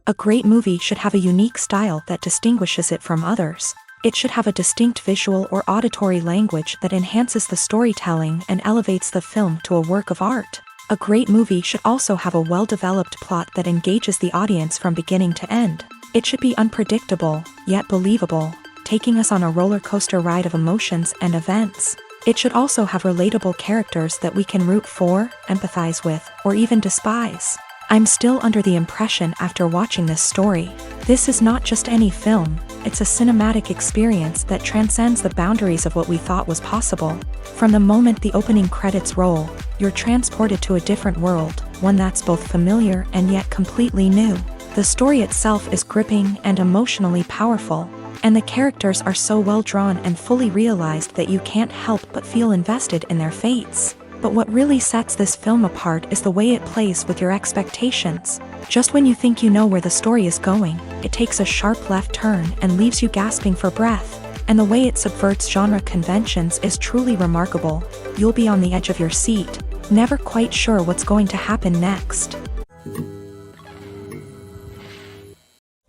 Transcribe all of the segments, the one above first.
A great movie should have a unique style that distinguishes it from others. It should have a distinct visual or auditory language that enhances the storytelling and elevates the film to a work of art. A great movie should also have a well-developed plot that engages the audience from beginning to end. It should be unpredictable, yet believable, taking us on a roller coaster ride of emotions and events. It should also have relatable characters that we can root for, empathize with, or even despise. I'm still under the impression after watching this story. This is not just any film, it's a cinematic experience that transcends the boundaries of what we thought was possible. From the moment the opening credits roll, you're transported to a different world, one that's both familiar and yet completely new. The story itself is gripping and emotionally powerful, and the characters are so well drawn and fully realized that you can't help but feel invested in their fates. But what really sets this film apart is the way it plays with your expectations. Just when you think you know where the story is going, it takes a sharp left turn and leaves you gasping for breath. And the way it subverts genre conventions is truly remarkable. You'll be on the edge of your seat, never quite sure what's going to happen next.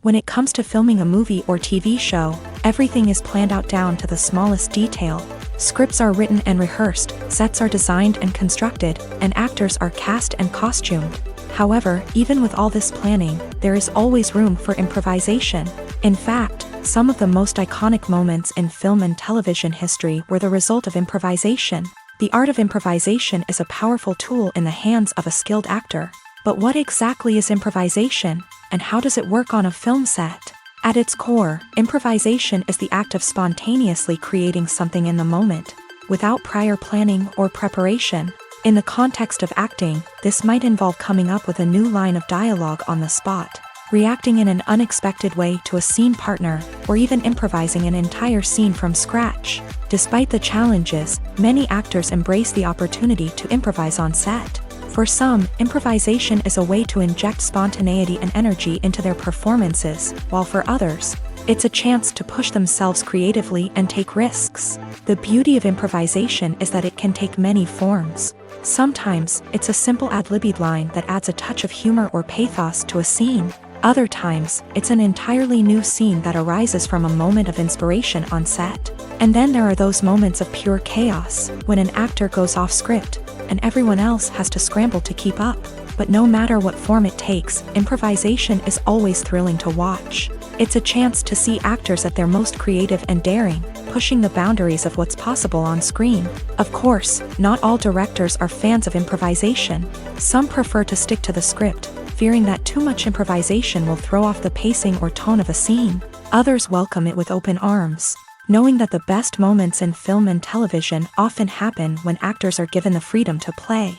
When it comes to filming a movie or TV show, everything is planned out down to the smallest detail. Scripts are written and rehearsed, sets are designed and constructed, and actors are cast and costumed. However, even with all this planning, there is always room for improvisation. In fact, some of the most iconic moments in film and television history were the result of improvisation. The art of improvisation is a powerful tool in the hands of a skilled actor. But what exactly is improvisation, and how does it work on a film set? At its core, improvisation is the act of spontaneously creating something in the moment, without prior planning or preparation. In the context of acting, this might involve coming up with a new line of dialogue on the spot, reacting in an unexpected way to a scene partner, or even improvising an entire scene from scratch. Despite the challenges, many actors embrace the opportunity to improvise on set. For some, improvisation is a way to inject spontaneity and energy into their performances, while for others, it's a chance to push themselves creatively and take risks. The beauty of improvisation is that it can take many forms. Sometimes, it's a simple ad-libbed line that adds a touch of humor or pathos to a scene. Other times, it's an entirely new scene that arises from a moment of inspiration on set. And then there are those moments of pure chaos, when an actor goes off script, and everyone else has to scramble to keep up. But no matter what form it takes, improvisation is always thrilling to watch. It's a chance to see actors at their most creative and daring, pushing the boundaries of what's possible on screen. Of course, not all directors are fans of improvisation. Some prefer to stick to the script, fearing that too much improvisation will throw off the pacing or tone of a scene. Others welcome it with open arms, knowing that the best moments in film and television often happen when actors are given the freedom to play.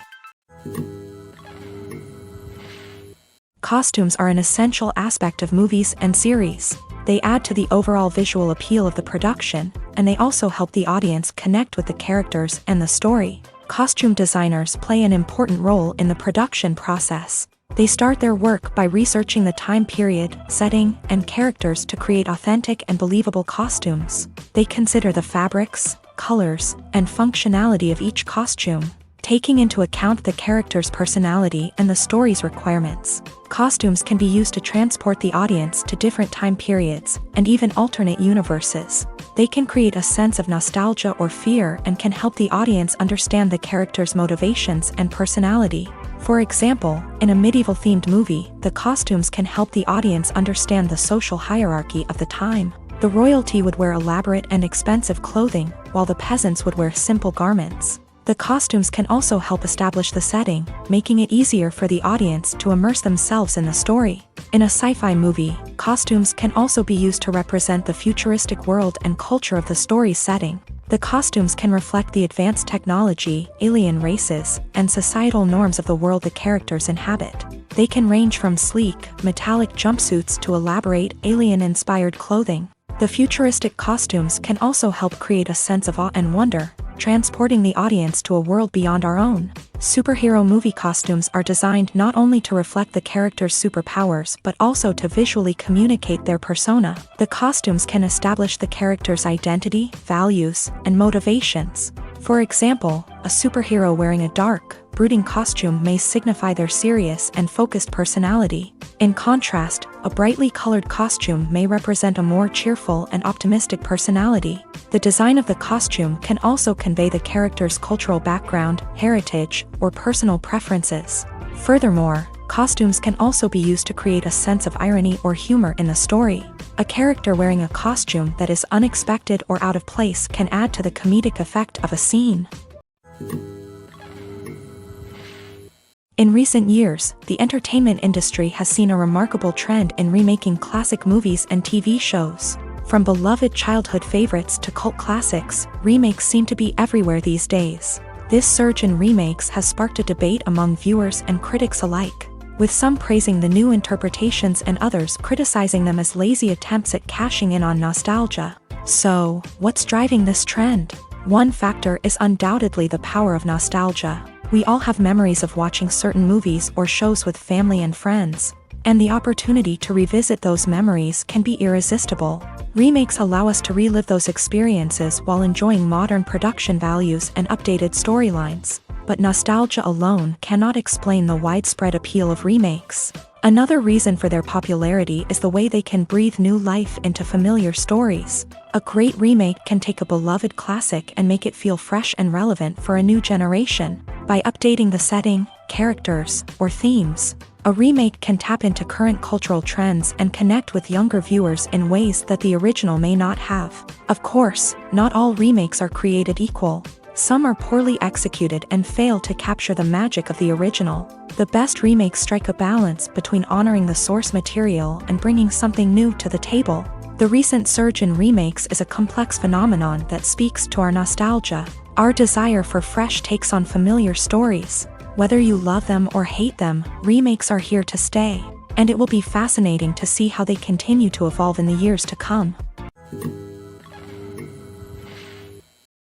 Costumes are an essential aspect of movies and series. They add to the overall visual appeal of the production, and they also help the audience connect with the characters and the story. Costume designers play an important role in the production process. They start their work by researching the time period, setting, and characters to create authentic and believable costumes. They consider the fabrics, colors, and functionality of each costume, taking into account the character's personality and the story's requirements. Costumes can be used to transport the audience to different time periods, and even alternate universes. They can create a sense of nostalgia or fear and can help the audience understand the character's motivations and personality. For example, in a medieval-themed movie, the costumes can help the audience understand the social hierarchy of the time. The royalty would wear elaborate and expensive clothing, while the peasants would wear simple garments. The costumes can also help establish the setting, making it easier for the audience to immerse themselves in the story. In a sci-fi movie, costumes can also be used to represent the futuristic world and culture of the story's setting. The costumes can reflect the advanced technology, alien races, and societal norms of the world the characters inhabit. They can range from sleek, metallic jumpsuits to elaborate, alien-inspired clothing. The futuristic costumes can also help create a sense of awe and wonder, transporting the audience to a world beyond our own. Superhero movie costumes are designed not only to reflect the character's superpowers but also to visually communicate their persona. The costumes can establish the character's identity, values, and motivations. For example, a superhero wearing a dark, brooding costume may signify their serious and focused personality. In contrast, a brightly colored costume may represent a more cheerful and optimistic personality. The design of the costume can also convey the character's cultural background, heritage, or personal preferences. Furthermore, costumes can also be used to create a sense of irony or humor in the story. A character wearing a costume that is unexpected or out of place can add to the comedic effect of a scene. In recent years, the entertainment industry has seen a remarkable trend in remaking classic movies and TV shows. From beloved childhood favorites to cult classics, remakes seem to be everywhere these days. This surge in remakes has sparked a debate among viewers and critics alike, with some praising the new interpretations and others criticizing them as lazy attempts at cashing in on nostalgia. So, what's driving this trend? One factor is undoubtedly the power of nostalgia. We all have memories of watching certain movies or shows with family and friends, and the opportunity to revisit those memories can be irresistible. Remakes allow us to relive those experiences while enjoying modern production values and updated storylines. But nostalgia alone cannot explain the widespread appeal of remakes. Another reason for their popularity is the way they can breathe new life into familiar stories. A great remake can take a beloved classic and make it feel fresh and relevant for a new generation. By updating the setting, characters, or themes, a remake can tap into current cultural trends and connect with younger viewers in ways that the original may not have. Of course, not all remakes are created equal. Some are poorly executed and fail to capture the magic of the original. The best remakes strike a balance between honoring the source material and bringing something new to the table. The recent surge in remakes is a complex phenomenon that speaks to our nostalgia, our desire for fresh takes on familiar stories. Whether you love them or hate them, remakes are here to stay, and it will be fascinating to see how they continue to evolve in the years to come.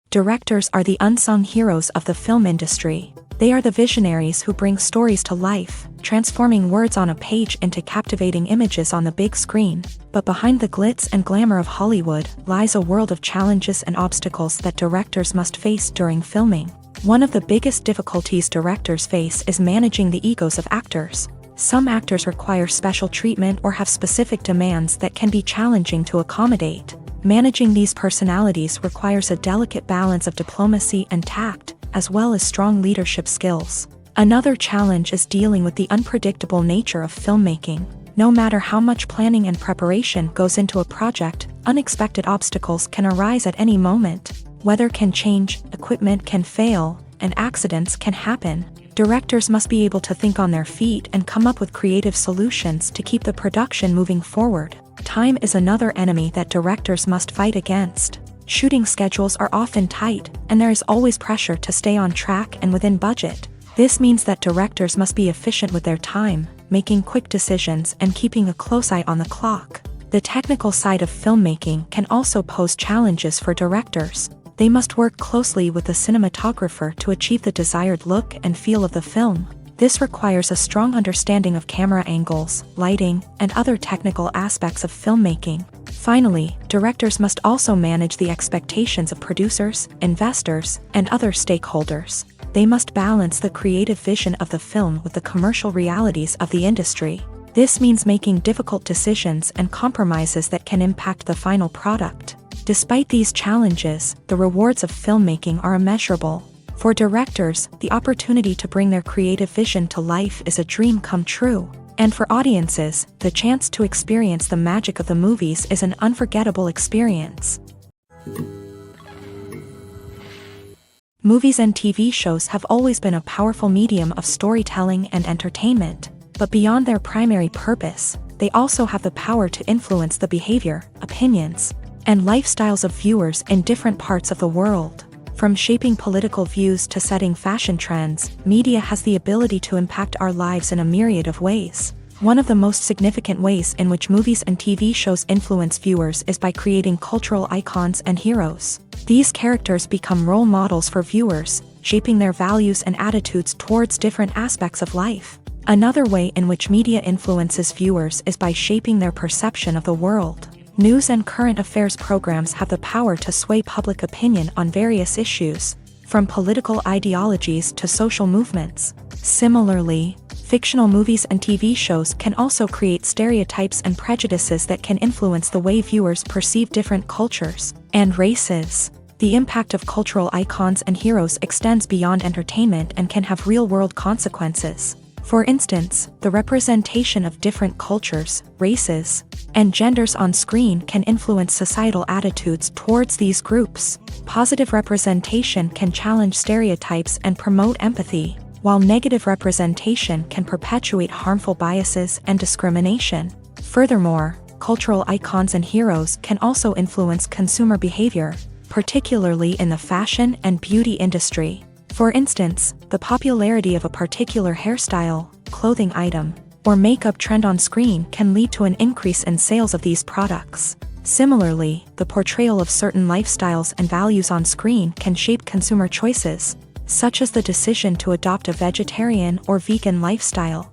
Directors are the unsung heroes of the film industry. They are the visionaries who bring stories to life, transforming words on a page into captivating images on the big screen. But behind the glitz and glamour of Hollywood lies a world of challenges and obstacles that directors must face during filming. One of the biggest difficulties directors face is managing the egos of actors. Some actors require special treatment or have specific demands that can be challenging to accommodate. Managing these personalities requires a delicate balance of diplomacy and tact, as well as strong leadership skills. Another challenge is dealing with the unpredictable nature of filmmaking. No matter how much planning and preparation goes into a project, unexpected obstacles can arise at any moment. Weather can change, equipment can fail, and accidents can happen. Directors must be able to think on their feet and come up with creative solutions to keep the production moving forward. Time is another enemy that directors must fight against. Shooting schedules are often tight, and there is always pressure to stay on track and within budget. This means that directors must be efficient with their time, making quick decisions and keeping a close eye on the clock. The technical side of filmmaking can also pose challenges for directors. They must work closely with the cinematographer to achieve the desired look and feel of the film. This requires a strong understanding of camera angles, lighting, and other technical aspects of filmmaking. Finally, directors must also manage the expectations of producers, investors, and other stakeholders. They must balance the creative vision of the film with the commercial realities of the industry. This means making difficult decisions and compromises that can impact the final product. Despite these challenges, the rewards of filmmaking are immeasurable. For directors, the opportunity to bring their creative vision to life is a dream come true. And for audiences, the chance to experience the magic of the movies is an unforgettable experience. Movies and TV shows have always been a powerful medium of storytelling and entertainment. But beyond their primary purpose, they also have the power to influence the behavior, opinions, and lifestyles of viewers in different parts of the world. From shaping political views to setting fashion trends, media has the ability to impact our lives in a myriad of ways. One of the most significant ways in which movies and TV shows influence viewers is by creating cultural icons and heroes. These characters become role models for viewers, shaping their values and attitudes towards different aspects of life. Another way in which media influences viewers is by shaping their perception of the world. News and current affairs programs have the power to sway public opinion on various issues, from political ideologies to social movements. Similarly, Fictional movies and TV shows can also create stereotypes and prejudices that can influence the way viewers perceive different cultures and races. The impact of cultural icons and heroes extends beyond entertainment and can have real-world consequences. For instance, the representation of different cultures, races, and genders on screen can influence societal attitudes towards these groups. Positive representation can challenge stereotypes and promote empathy, while negative representation can perpetuate harmful biases and discrimination. Furthermore, cultural icons and heroes can also influence consumer behavior, particularly in the fashion and beauty industry. For instance, the popularity of a particular hairstyle, clothing item, or makeup trend on screen can lead to an increase in sales of these products. Similarly, the portrayal of certain lifestyles and values on screen can shape consumer choices, such as the decision to adopt a vegetarian or vegan lifestyle.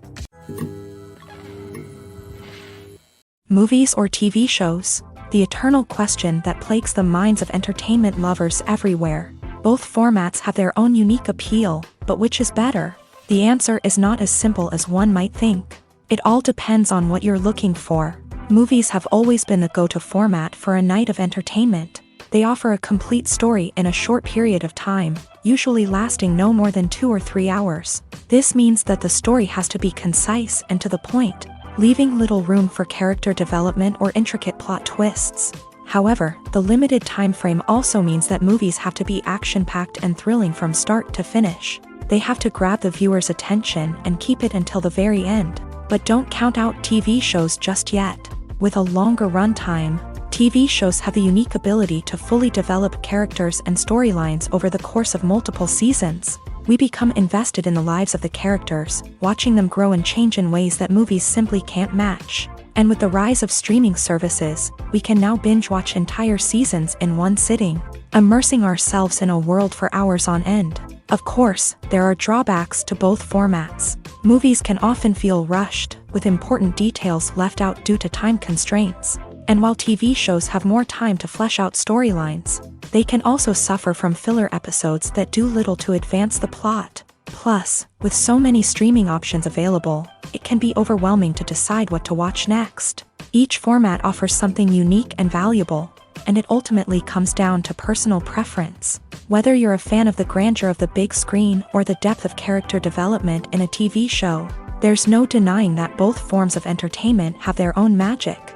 Movies or TV shows? The eternal question that plagues the minds of entertainment lovers everywhere. Both formats have their own unique appeal, but which is better? The answer is not as simple as one might think. It all depends on what you're looking for. Movies have always been the go-to format for a night of entertainment. They offer a complete story in a short period of time, usually lasting no more than 2 or 3 hours. This means that the story has to be concise and to the point, leaving little room for character development or intricate plot twists. However, the limited time frame also means that movies have to be action-packed and thrilling from start to finish. They have to grab the viewer's attention and keep it until the very end. But don't count out TV shows just yet. With a longer runtime, TV shows have the unique ability to fully develop characters and storylines over the course of multiple seasons. We become invested in the lives of the characters, watching them grow and change in ways that movies simply can't match. And with the rise of streaming services, we can now binge-watch entire seasons in one sitting, immersing ourselves in a world for hours on end. Of course, there are drawbacks to both formats. Movies can often feel rushed, with important details left out due to time constraints. And while TV shows have more time to flesh out storylines, they can also suffer from filler episodes that do little to advance the plot. Plus, with so many streaming options available, it can be overwhelming to decide what to watch next. Each format offers something unique and valuable, and it ultimately comes down to personal preference. Whether you're a fan of the grandeur of the big screen or the depth of character development in a TV show, there's no denying that both forms of entertainment have their own magic.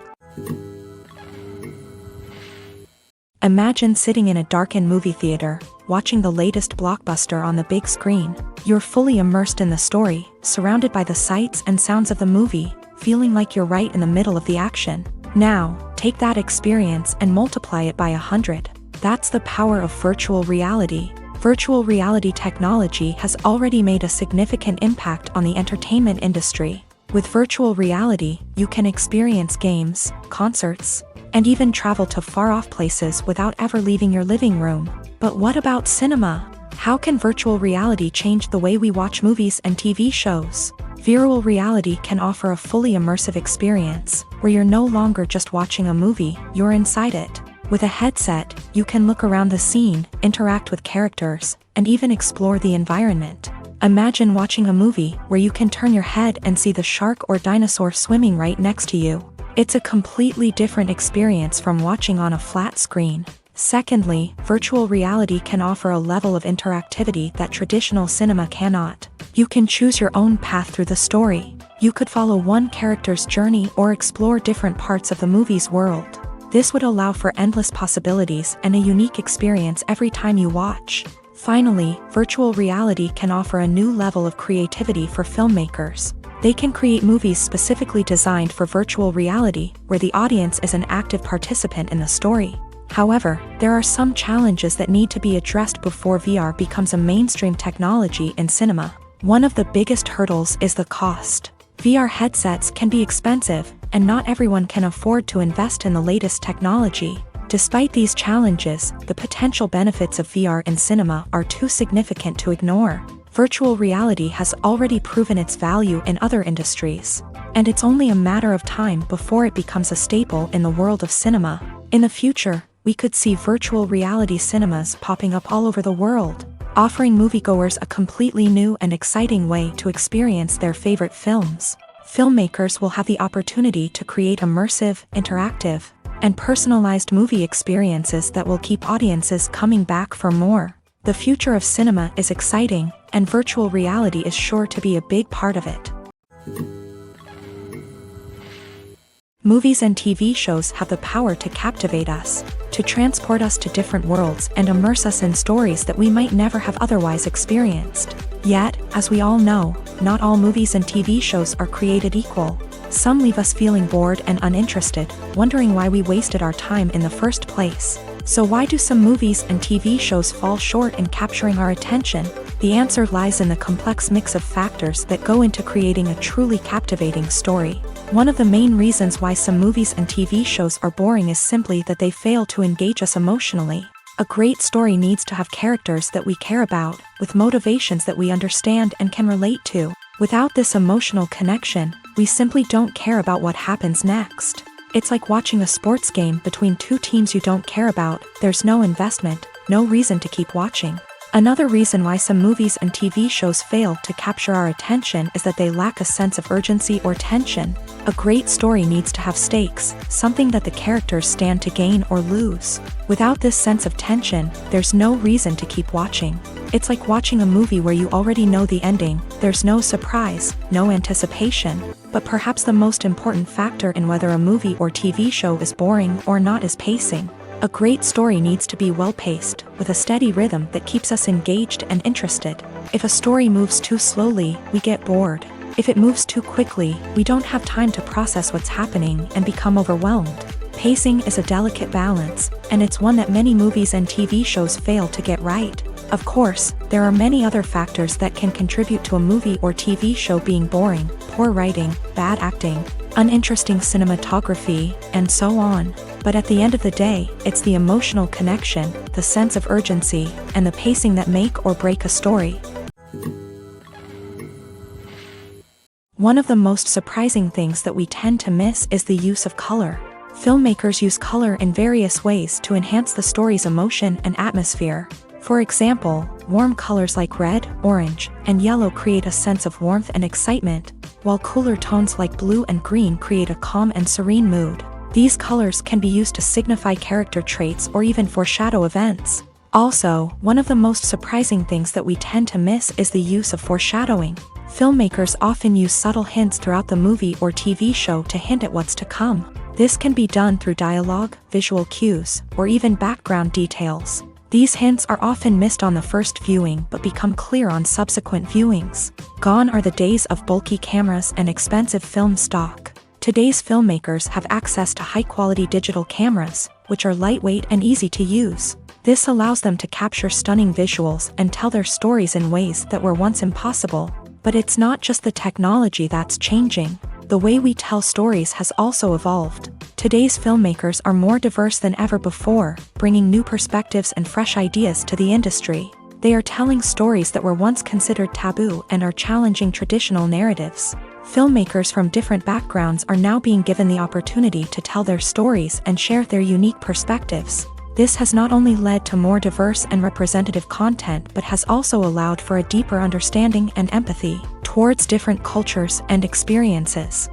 Imagine sitting in a darkened movie theater, watching the latest blockbuster on the big screen. You're fully immersed in the story, surrounded by the sights and sounds of the movie, feeling like you're right in the middle of the action. Now, take that experience and multiply it by 100. That's the power of virtual reality. Virtual reality technology has already made a significant impact on the entertainment industry. With virtual reality, you can experience games, concerts, and even travel to far-off places without ever leaving your living room. But what about cinema? How can virtual reality change the way we watch movies and TV shows? Virtual reality can offer a fully immersive experience, where you're no longer just watching a movie, you're inside it. With a headset, you can look around the scene, interact with characters, and even explore the environment. Imagine watching a movie where you can turn your head and see the shark or dinosaur swimming right next to you. It's a completely different experience from watching on a flat screen. Secondly, virtual reality can offer a level of interactivity that traditional cinema cannot. You can choose your own path through the story. You could follow one character's journey or explore different parts of the movie's world. This would allow for endless possibilities and a unique experience every time you watch. Finally, virtual reality can offer a new level of creativity for filmmakers. They can create movies specifically designed for virtual reality, where the audience is an active participant in the story. However, there are some challenges that need to be addressed before VR becomes a mainstream technology in cinema. One of the biggest hurdles is the cost. VR headsets can be expensive, and not everyone can afford to invest in the latest technology. Despite these challenges, the potential benefits of VR in cinema are too significant to ignore. Virtual reality has already proven its value in other industries, and it's only a matter of time before it becomes a staple in the world of cinema. In the future, we could see virtual reality cinemas popping up all over the world, offering moviegoers a completely new and exciting way to experience their favorite films. Filmmakers will have the opportunity to create immersive, interactive, and personalized movie experiences that will keep audiences coming back for more. The future of cinema is exciting, and virtual reality is sure to be a big part of it. Movies and TV shows have the power to captivate us, to transport us to different worlds and immerse us in stories that we might never have otherwise experienced. Yet, as we all know, not all movies and TV shows are created equal. Some leave us feeling bored and uninterested, wondering why we wasted our time in the first place. So why do some movies and TV shows fall short in capturing our attention? The answer lies in the complex mix of factors that go into creating a truly captivating story. One of the main reasons why some movies and TV shows are boring is simply that they fail to engage us emotionally. A great story needs to have characters that we care about, with motivations that we understand and can relate to. Without this emotional connection, we simply don't care about what happens next. It's like watching a sports game between two teams you don't care about. There's no investment, no reason to keep watching. Another reason why some movies and TV shows fail to capture our attention is that they lack a sense of urgency or tension. A great story needs to have stakes, something that the characters stand to gain or lose. Without this sense of tension, there's no reason to keep watching. It's like watching a movie where you already know the ending. There's no surprise, no anticipation. But perhaps the most important factor in whether a movie or TV show is boring or not is pacing. A great story needs to be well-paced, with a steady rhythm that keeps us engaged and interested. If a story moves too slowly, we get bored. If it moves too quickly, we don't have time to process what's happening and become overwhelmed. Pacing is a delicate balance, and it's one that many movies and TV shows fail to get right. Of course, there are many other factors that can contribute to a movie or TV show being boring: poor writing, bad acting, uninteresting cinematography, and so on. But at the end of the day, it's the emotional connection, the sense of urgency, and the pacing that make or break a story. One of the most surprising things that we tend to miss is the use of color. Filmmakers use color in various ways to enhance the story's emotion and atmosphere. For example, warm colors like red, orange, and yellow create a sense of warmth and excitement, while cooler tones like blue and green create a calm and serene mood. These colors can be used to signify character traits or even foreshadow events. Also, one of the most surprising things that we tend to miss is the use of foreshadowing. Filmmakers often use subtle hints throughout the movie or TV show to hint at what's to come. This can be done through dialogue, visual cues, or even background details. These hints are often missed on the first viewing but become clear on subsequent viewings. Gone are the days of bulky cameras and expensive film stock. Today's filmmakers have access to high-quality digital cameras, which are lightweight and easy to use. This allows them to capture stunning visuals and tell their stories in ways that were once impossible. But it's not just the technology that's changing. The way we tell stories has also evolved. Today's filmmakers are more diverse than ever before, bringing new perspectives and fresh ideas to the industry. They are telling stories that were once considered taboo and are challenging traditional narratives. Filmmakers from different backgrounds are now being given the opportunity to tell their stories and share their unique perspectives. This has not only led to more diverse and representative content but has also allowed for a deeper understanding and empathy towards different cultures and experiences.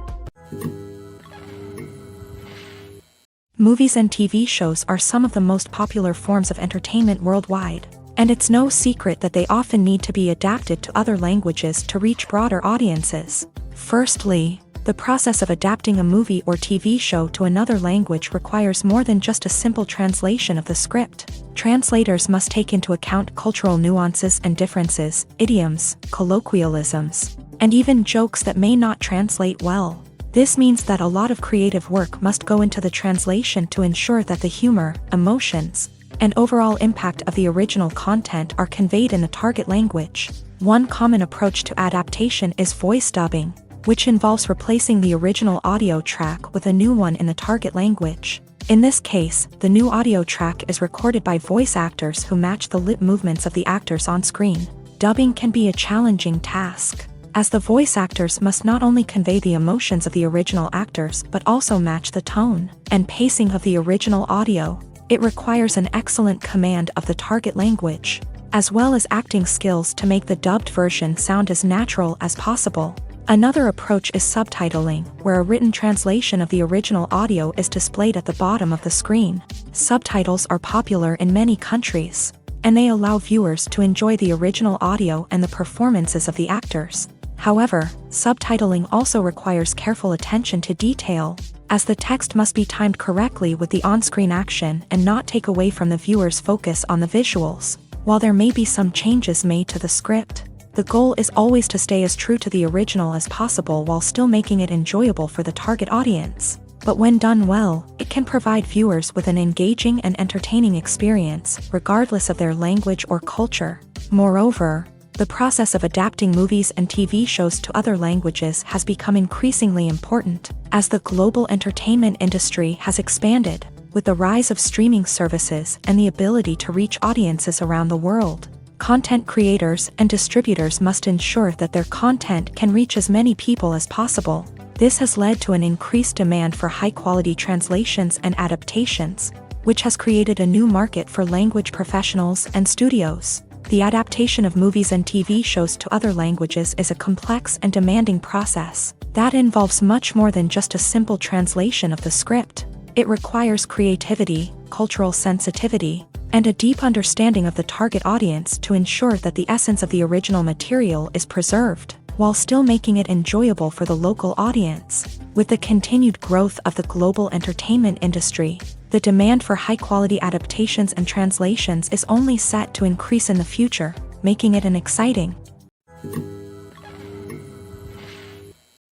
Movies and TV shows are some of the most popular forms of entertainment worldwide, and it's no secret that they often need to be adapted to other languages to reach broader audiences. Firstly, the process of adapting a movie or TV show to another language requires more than just a simple translation of the script. Translators must take into account cultural nuances and differences, idioms, colloquialisms, and even jokes that may not translate well. This means that a lot of creative work must go into the translation to ensure that the humor, emotions, and overall impact of the original content are conveyed in the target language. One common approach to adaptation is voice dubbing, which involves replacing the original audio track with a new one in the target language. In this case, the new audio track is recorded by voice actors who match the lip movements of the actors on screen. Dubbing can be a challenging task, as the voice actors must not only convey the emotions of the original actors but also match the tone and pacing of the original audio. It requires an excellent command of the target language. as well as acting skills to make the dubbed version sound as natural as possible. Another approach is subtitling, where a written translation of the original audio is displayed at the bottom of the screen. Subtitles are popular in many countries, and they allow viewers to enjoy the original audio and the performances of the actors. However, subtitling also requires careful attention to detail, as the text must be timed correctly with the on-screen action and not take away from the viewer's focus on the visuals. While there may be some changes made to the script, the goal is always to stay as true to the original as possible while still making it enjoyable for the target audience. But when done well, it can provide viewers with an engaging and entertaining experience, regardless of their language or culture. Moreover, the process of adapting movies and TV shows to other languages has become increasingly important, as the global entertainment industry has expanded, with the rise of streaming services and the ability to reach audiences around the world. Content creators and distributors must ensure that their content can reach as many people as possible. This has led to an increased demand for high-quality translations and adaptations, which has created a new market for language professionals and studios. The adaptation of movies and TV shows to other languages is a complex and demanding process that involves much more than just a simple translation of the script. It requires creativity, cultural sensitivity, and a deep understanding of the target audience to ensure that the essence of the original material is preserved, while still making it enjoyable for the local audience. With the continued growth of the global entertainment industry, the demand for high-quality adaptations and translations is only set to increase in the future, making it an exciting.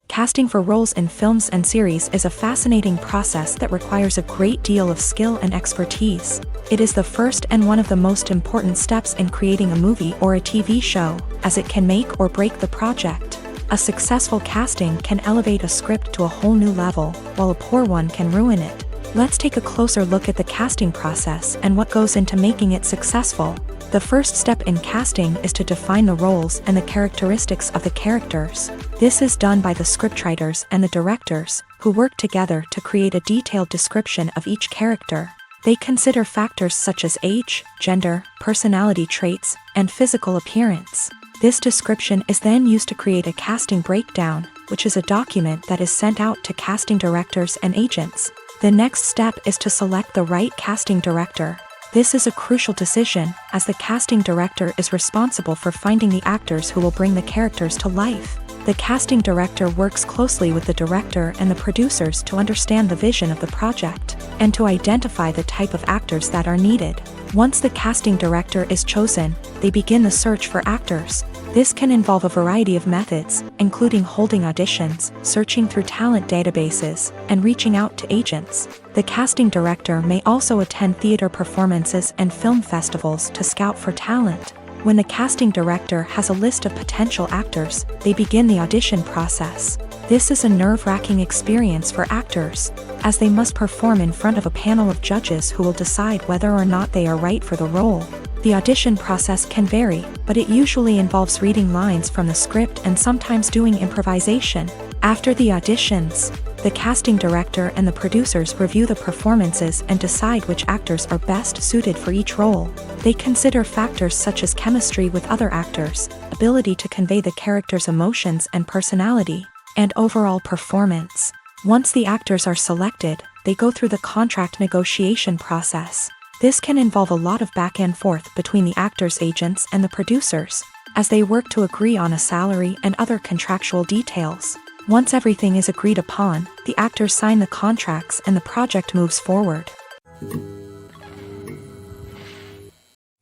Casting for roles in films and series is a fascinating process that requires a great deal of skill and expertise. It is the first and one of the most important steps in creating a movie or a TV show, as it can make or break the project. A successful casting can elevate a script to a whole new level, while a poor one can ruin it. Let's take a closer look at the casting process and what goes into making it successful. The first step in casting is to define the roles and the characteristics of the characters. This is done by the scriptwriters and the directors, who work together to create a detailed description of each character. They consider factors such as age, gender, personality traits, and physical appearance. This description is then used to create a casting breakdown, which is a document that is sent out to casting directors and agents. The next step is to select the right casting director. This is a crucial decision, as the casting director is responsible for finding the actors who will bring the characters to life. The casting director works closely with the director and the producers to understand the vision of the project, and to identify the type of actors that are needed. Once the casting director is chosen, they begin the search for actors. This can involve a variety of methods, including holding auditions, searching through talent databases, and reaching out to agents. The casting director may also attend theater performances and film festivals to scout for talent. When the casting director has a list of potential actors, they begin the audition process. This is a nerve-wracking experience for actors, as they must perform in front of a panel of judges who will decide whether or not they are right for the role. The audition process can vary, but it usually involves reading lines from the script and sometimes doing improvisation. After the auditions, the casting director and the producers review the performances and decide which actors are best suited for each role. They consider factors such as chemistry with other actors, ability to convey the character's emotions and personality, and overall performance. Once the actors are selected, they go through the contract negotiation process. This can involve a lot of back and forth between the actors' agents and the producers, as they work to agree on a salary and other contractual details. Once everything is agreed upon, the actors sign the contracts and the project moves forward.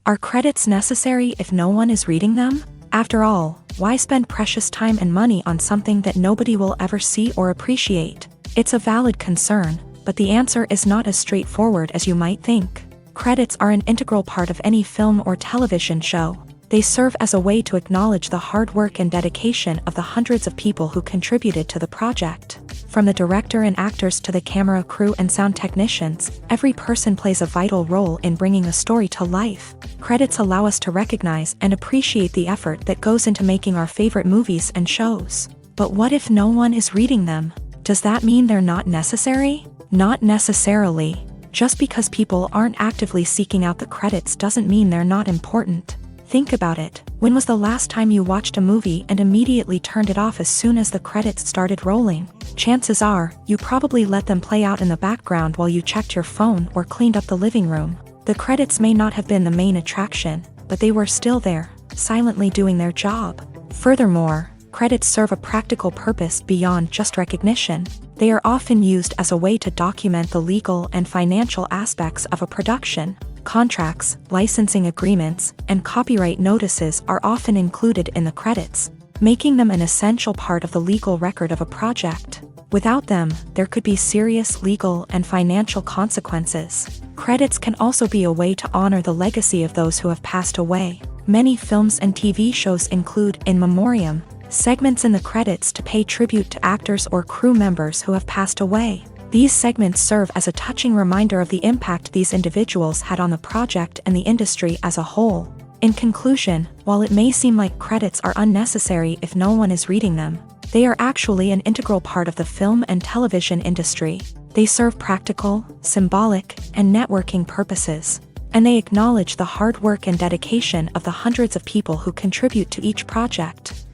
Are credits necessary if no one is reading them? After all, why spend precious time and money on something that nobody will ever see or appreciate? It's a valid concern, but the answer is not as straightforward as you might think. Credits are an integral part of any film or television show. They serve as a way to acknowledge the hard work and dedication of the hundreds of people who contributed to the project. From the director and actors to the camera crew and sound technicians, every person plays a vital role in bringing a story to life. Credits allow us to recognize and appreciate the effort that goes into making our favorite movies and shows. But what if no one is reading them? Does that mean they're not necessary? Not necessarily. Just because people aren't actively seeking out the credits doesn't mean they're not important. Think about it. When was the last time you watched a movie and immediately turned it off as soon as the credits started rolling? Chances are, you probably let them play out in the background while you checked your phone or cleaned up the living room. The credits may not have been the main attraction, but they were still there, silently doing their job. Furthermore, credits serve a practical purpose beyond just recognition. They are often used as a way to document the legal and financial aspects of a production. Contracts, licensing agreements, and copyright notices are often included in the credits, making them an essential part of the legal record of a project. Without them, there could be serious legal and financial consequences. Credits can also be a way to honor the legacy of those who have passed away. Many films and TV shows include in memoriam segments in the credits to pay tribute to actors or crew members who have passed away. These segments serve as a touching reminder of the impact these individuals had on the project and the industry as a whole. In conclusion, while it may seem like credits are unnecessary if no one is reading them, they are actually an integral part of the film and television industry. They serve practical, symbolic, and networking purposes, and they acknowledge the hard work and dedication of the hundreds of people who contribute to each project.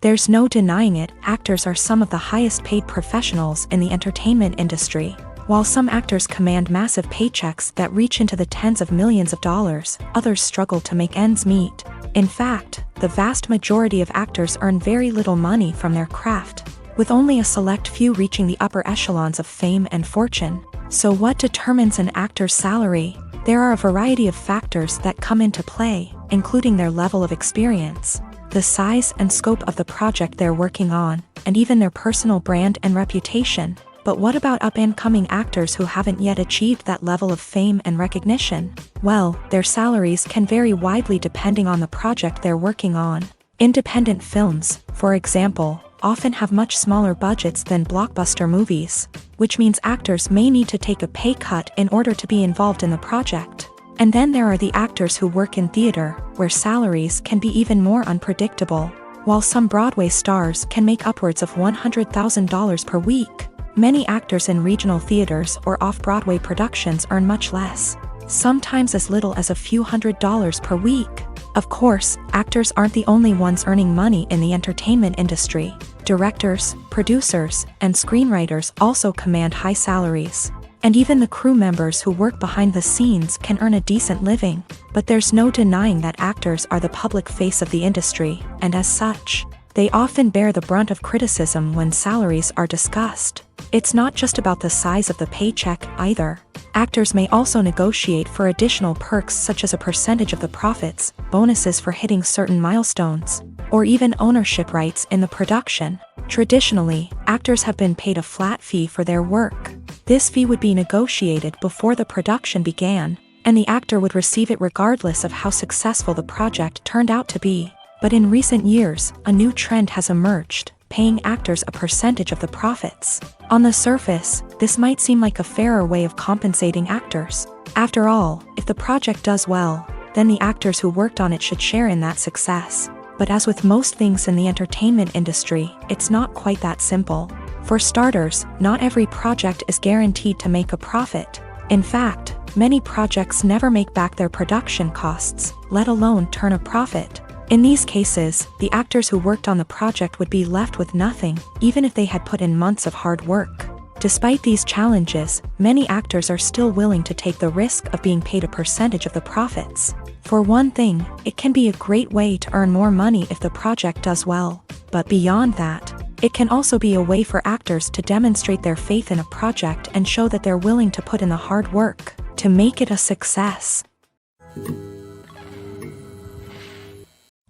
There's no denying it, actors are some of the highest paid professionals in the entertainment industry. While some actors command massive paychecks that reach into the tens of millions of dollars, others struggle to make ends meet. In fact, the vast majority of actors earn very little money from their craft, with only a select few reaching the upper echelons of fame and fortune. So what determines an actor's salary? There are a variety of factors that come into play, including their level of experience, the size and scope of the project they're working on, and even their personal brand and reputation. But what about up-and-coming actors who haven't yet achieved that level of fame and recognition? Well, their salaries can vary widely depending on the project they're working on. Independent films, for example, often have much smaller budgets than blockbuster movies, which means actors may need to take a pay cut in order to be involved in the project. And then there are the actors who work in theater, where salaries can be even more unpredictable. While some Broadway stars can make upwards of $100,000 per week, many actors in regional theaters or off-Broadway productions earn much less, sometimes as little as a few $100s per week. Of course, actors aren't the only ones earning money in the entertainment industry. Directors, producers, and screenwriters also command high salaries. And even the crew members who work behind the scenes can earn a decent living. But there's no denying that actors are the public face of the industry, and as such, they often bear the brunt of criticism when salaries are discussed. It's not just about the size of the paycheck, either. Actors may also negotiate for additional perks such as a percentage of the profits, bonuses for hitting certain milestones, or even ownership rights in the production. Traditionally, actors have been paid a flat fee for their work. This fee would be negotiated before the production began, and the actor would receive it regardless of how successful the project turned out to be. But in recent years, a new trend has emerged, paying actors a percentage of the profits. On the surface, this might seem like a fairer way of compensating actors. After all, if the project does well, then the actors who worked on it should share in that success. But as with most things in the entertainment industry, it's not quite that simple. For starters, not every project is guaranteed to make a profit. In fact, many projects never make back their production costs, let alone turn a profit. In these cases, the actors who worked on the project would be left with nothing, even if they had put in months of hard work. Despite these challenges, many actors are still willing to take the risk of being paid a percentage of the profits. For one thing, it can be a great way to earn more money if the project does well. But beyond that, it can also be a way for actors to demonstrate their faith in a project and show that they're willing to put in the hard work to make it a success.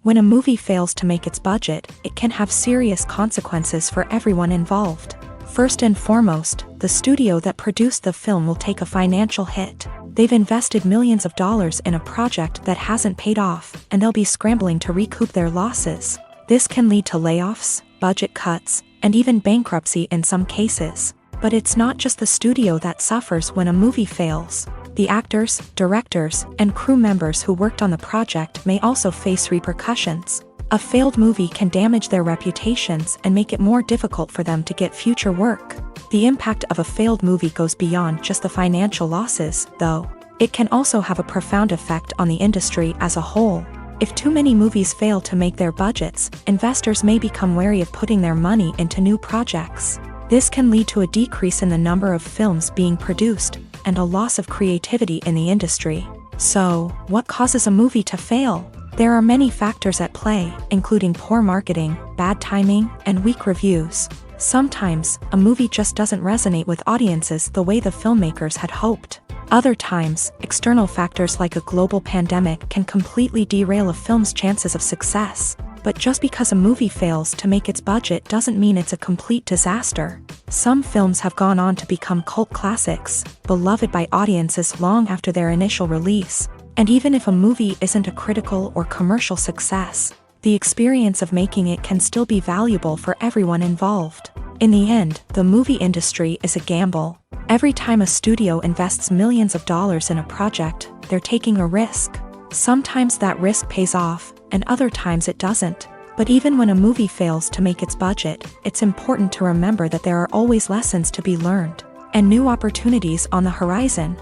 When a movie fails to make its budget, it can have serious consequences for everyone involved. First and foremost, the studio that produced the film will take a financial hit. They've invested millions of dollars in a project that hasn't paid off, and they'll be scrambling to recoup their losses. This can lead to layoffs, budget cuts, and even bankruptcy in some cases. But it's not just the studio that suffers when a movie fails. The actors, directors, and crew members who worked on the project may also face repercussions. A failed movie can damage their reputations and make it more difficult for them to get future work. The impact of a failed movie goes beyond just the financial losses, though. It can also have a profound effect on the industry as a whole. If too many movies fail to make their budgets, investors may become wary of putting their money into new projects. This can lead to a decrease in the number of films being produced, and a loss of creativity in the industry. So, what causes a movie to fail? There are many factors at play, including poor marketing, bad timing, and weak reviews. Sometimes, a movie just doesn't resonate with audiences the way the filmmakers had hoped. Other times, external factors like a global pandemic can completely derail a film's chances of success. But just because a movie fails to make its budget doesn't mean it's a complete disaster. Some films have gone on to become cult classics, beloved by audiences long after their initial release. And even if a movie isn't a critical or commercial success, the experience of making it can still be valuable for everyone involved. In the end, the movie industry is a gamble. Every time a studio invests millions of dollars in a project, they're taking a risk. Sometimes that risk pays off, and other times it doesn't. But even when a movie fails to make its budget, it's important to remember that there are always lessons to be learned, and new opportunities on the horizon.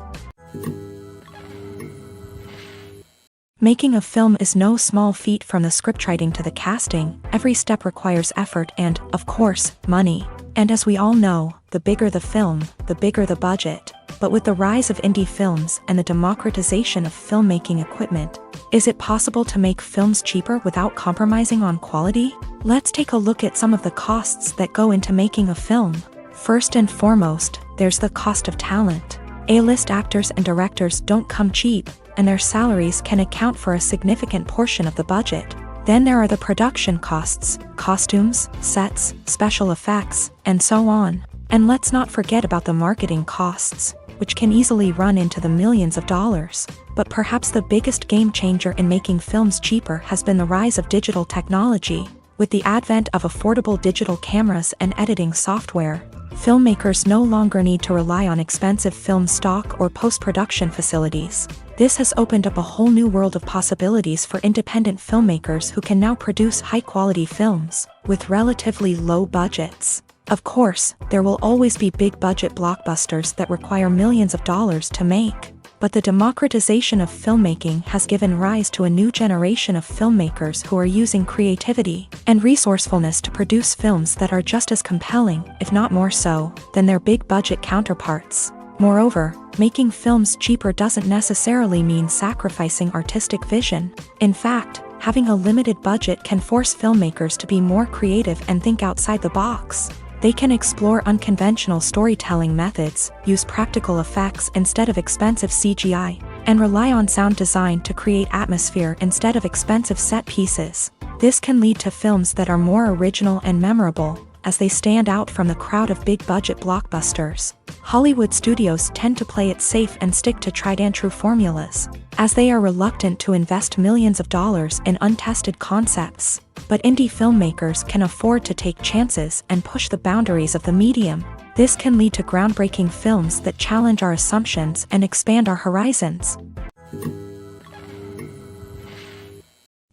Making a film is no small feat. From the scriptwriting to the casting, every step requires effort and, of course, money. And as we all know, the bigger the film, the bigger the budget. But with the rise of indie films and the democratization of filmmaking equipment, is it possible to make films cheaper without compromising on quality? Let's take a look at some of the costs that go into making a film. First and foremost, there's the cost of talent. A-list actors and directors don't come cheap, and their salaries can account for a significant portion of the budget. Then there are the production costs, costumes, sets, special effects, and so on. And let's not forget about the marketing costs, which can easily run into the millions of dollars. But perhaps the biggest game changer in making films cheaper has been the rise of digital technology. With the advent of affordable digital cameras and editing software, filmmakers no longer need to rely on expensive film stock or post-production facilities. This has opened up a whole new world of possibilities for independent filmmakers who can now produce high-quality films with relatively low budgets. Of course, there will always be big-budget blockbusters that require millions of dollars to make. But the democratization of filmmaking has given rise to a new generation of filmmakers who are using creativity and resourcefulness to produce films that are just as compelling, if not more so, than their big-budget counterparts. Moreover, making films cheaper doesn't necessarily mean sacrificing artistic vision. In fact, having a limited budget can force filmmakers to be more creative and think outside the box. They can explore unconventional storytelling methods, use practical effects instead of expensive CGI, and rely on sound design to create atmosphere instead of expensive set pieces. This can lead to films that are more original and memorable, as they stand out from the crowd of big-budget blockbusters. Hollywood studios tend to play it safe and stick to tried-and-true formulas, as they are reluctant to invest millions of dollars in untested concepts. But indie filmmakers can afford to take chances and push the boundaries of the medium. This can lead to groundbreaking films that challenge our assumptions and expand our horizons.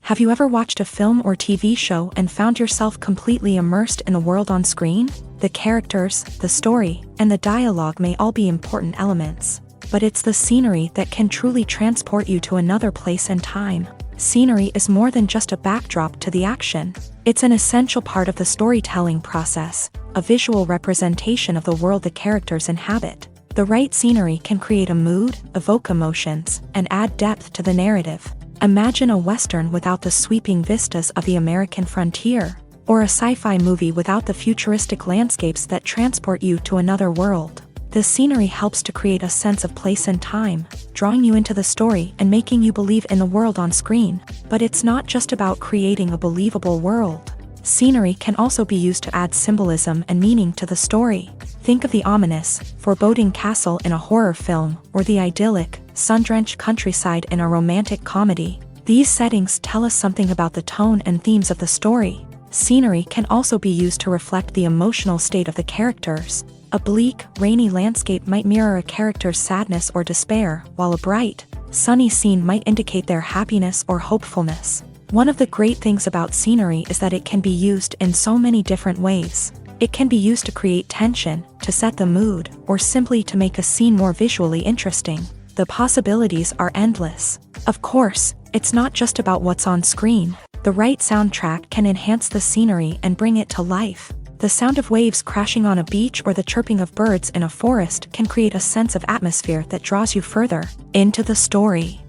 Have you ever watched a film or TV show and found yourself completely immersed in the world on screen? The characters, the story, and the dialogue may all be important elements, but it's the scenery that can truly transport you to another place and time. Scenery is more than just a backdrop to the action. It's an essential part of the storytelling process, a visual representation of the world the characters inhabit. The right scenery can create a mood, evoke emotions, and add depth to the narrative. Imagine a Western without the sweeping vistas of the American frontier, or a sci-fi movie without the futuristic landscapes that transport you to another world. The scenery helps to create a sense of place and time, drawing you into the story and making you believe in the world on screen. But it's not just about creating a believable world. Scenery can also be used to add symbolism and meaning to the story. Think of the ominous, foreboding castle in a horror film, or the idyllic, sun-drenched countryside in a romantic comedy. These settings tell us something about the tone and themes of the story. Scenery can also be used to reflect the emotional state of the characters. A bleak, rainy landscape might mirror a character's sadness or despair, while a bright, sunny scene might indicate their happiness or hopefulness. One of the great things about scenery is that it can be used in so many different ways. It can be used to create tension, to set the mood, or simply to make a scene more visually interesting. The possibilities are endless. Of course, it's not just about what's on screen. The right soundtrack can enhance the scenery and bring it to life. The sound of waves crashing on a beach or the chirping of birds in a forest can create a sense of atmosphere that draws you further into the story.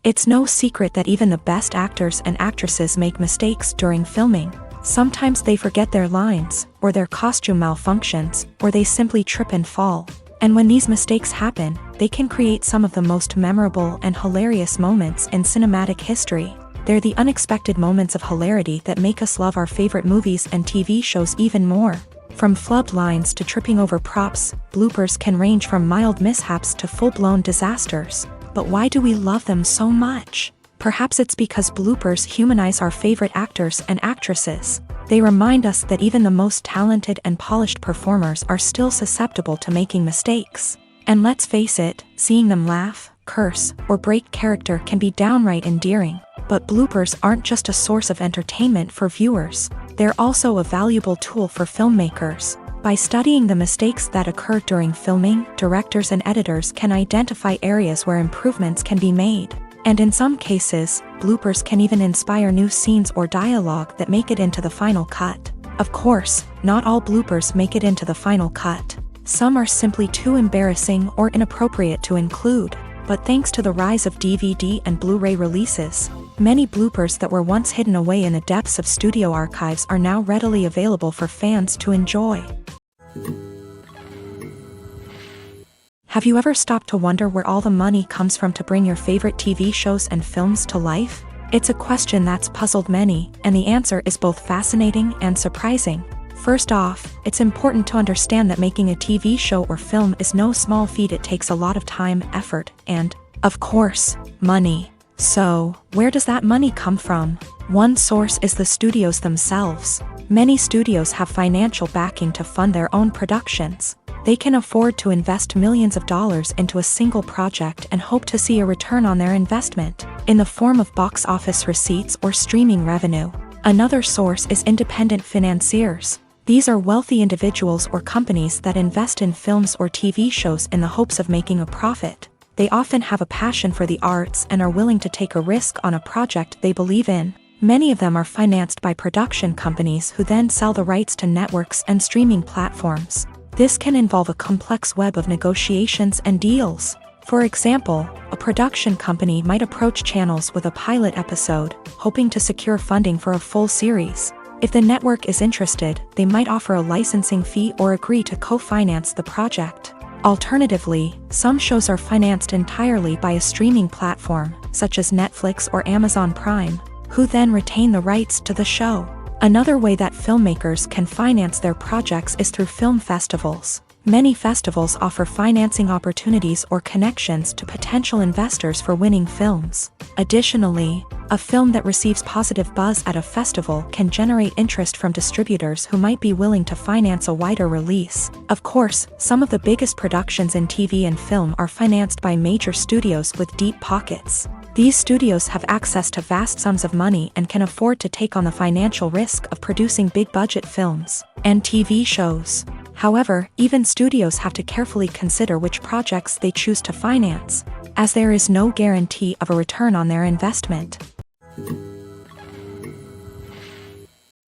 It's no secret that even the best actors and actresses make mistakes during filming. Sometimes they forget their lines, or their costume malfunctions, or they simply trip and fall. And when these mistakes happen, they can create some of the most memorable and hilarious moments in cinematic history. They're the unexpected moments of hilarity that make us love our favorite movies and TV shows even more. From flubbed lines to tripping over props, bloopers can range from mild mishaps to full-blown disasters. But why do we love them so much? Perhaps it's because bloopers humanize our favorite actors and actresses. They remind us that even the most talented and polished performers are still susceptible to making mistakes. And let's face it, seeing them laugh, curse, or break character can be downright endearing. But bloopers aren't just a source of entertainment for viewers. They're also a valuable tool for filmmakers. By studying the mistakes that occur during filming, directors and editors can identify areas where improvements can be made. And in some cases, bloopers can even inspire new scenes or dialogue that make it into the final cut. Of course, not all bloopers make it into the final cut. Some are simply too embarrassing or inappropriate to include. But thanks to the rise of DVD and Blu-ray releases, many bloopers that were once hidden away in the depths of studio archives are now readily available for fans to enjoy. Have you ever stopped to wonder where all the money comes from to bring your favorite TV shows and films to life? It's a question that's puzzled many, and the answer is both fascinating and surprising. First off, it's important to understand that making a TV show or film is no small feat. It takes a lot of time, effort, and, of course, money. So, where does that money come from? One source is the studios themselves. Many studios have financial backing to fund their own productions. They can afford to invest millions of dollars into a single project and hope to see a return on their investment, in the form of box office receipts or streaming revenue. Another source is independent financiers. These are wealthy individuals or companies that invest in films or TV shows in the hopes of making a profit. They often have a passion for the arts and are willing to take a risk on a project they believe in. Many of them are financed by production companies who then sell the rights to networks and streaming platforms. This can involve a complex web of negotiations and deals. For example, a production company might approach channels with a pilot episode, hoping to secure funding for a full series. If the network is interested, they might offer a licensing fee or agree to co-finance the project. Alternatively, some shows are financed entirely by a streaming platform, such as Netflix or Amazon Prime, who then retain the rights to the show. Another way that filmmakers can finance their projects is through film festivals. Many festivals offer financing opportunities or connections to potential investors for winning films. Additionally, a film that receives positive buzz at a festival can generate interest from distributors who might be willing to finance a wider release. Of course, some of the biggest productions in TV and film are financed by major studios with deep pockets. These studios have access to vast sums of money and can afford to take on the financial risk of producing big-budget films and TV shows. However, even studios have to carefully consider which projects they choose to finance, as there is no guarantee of a return on their investment.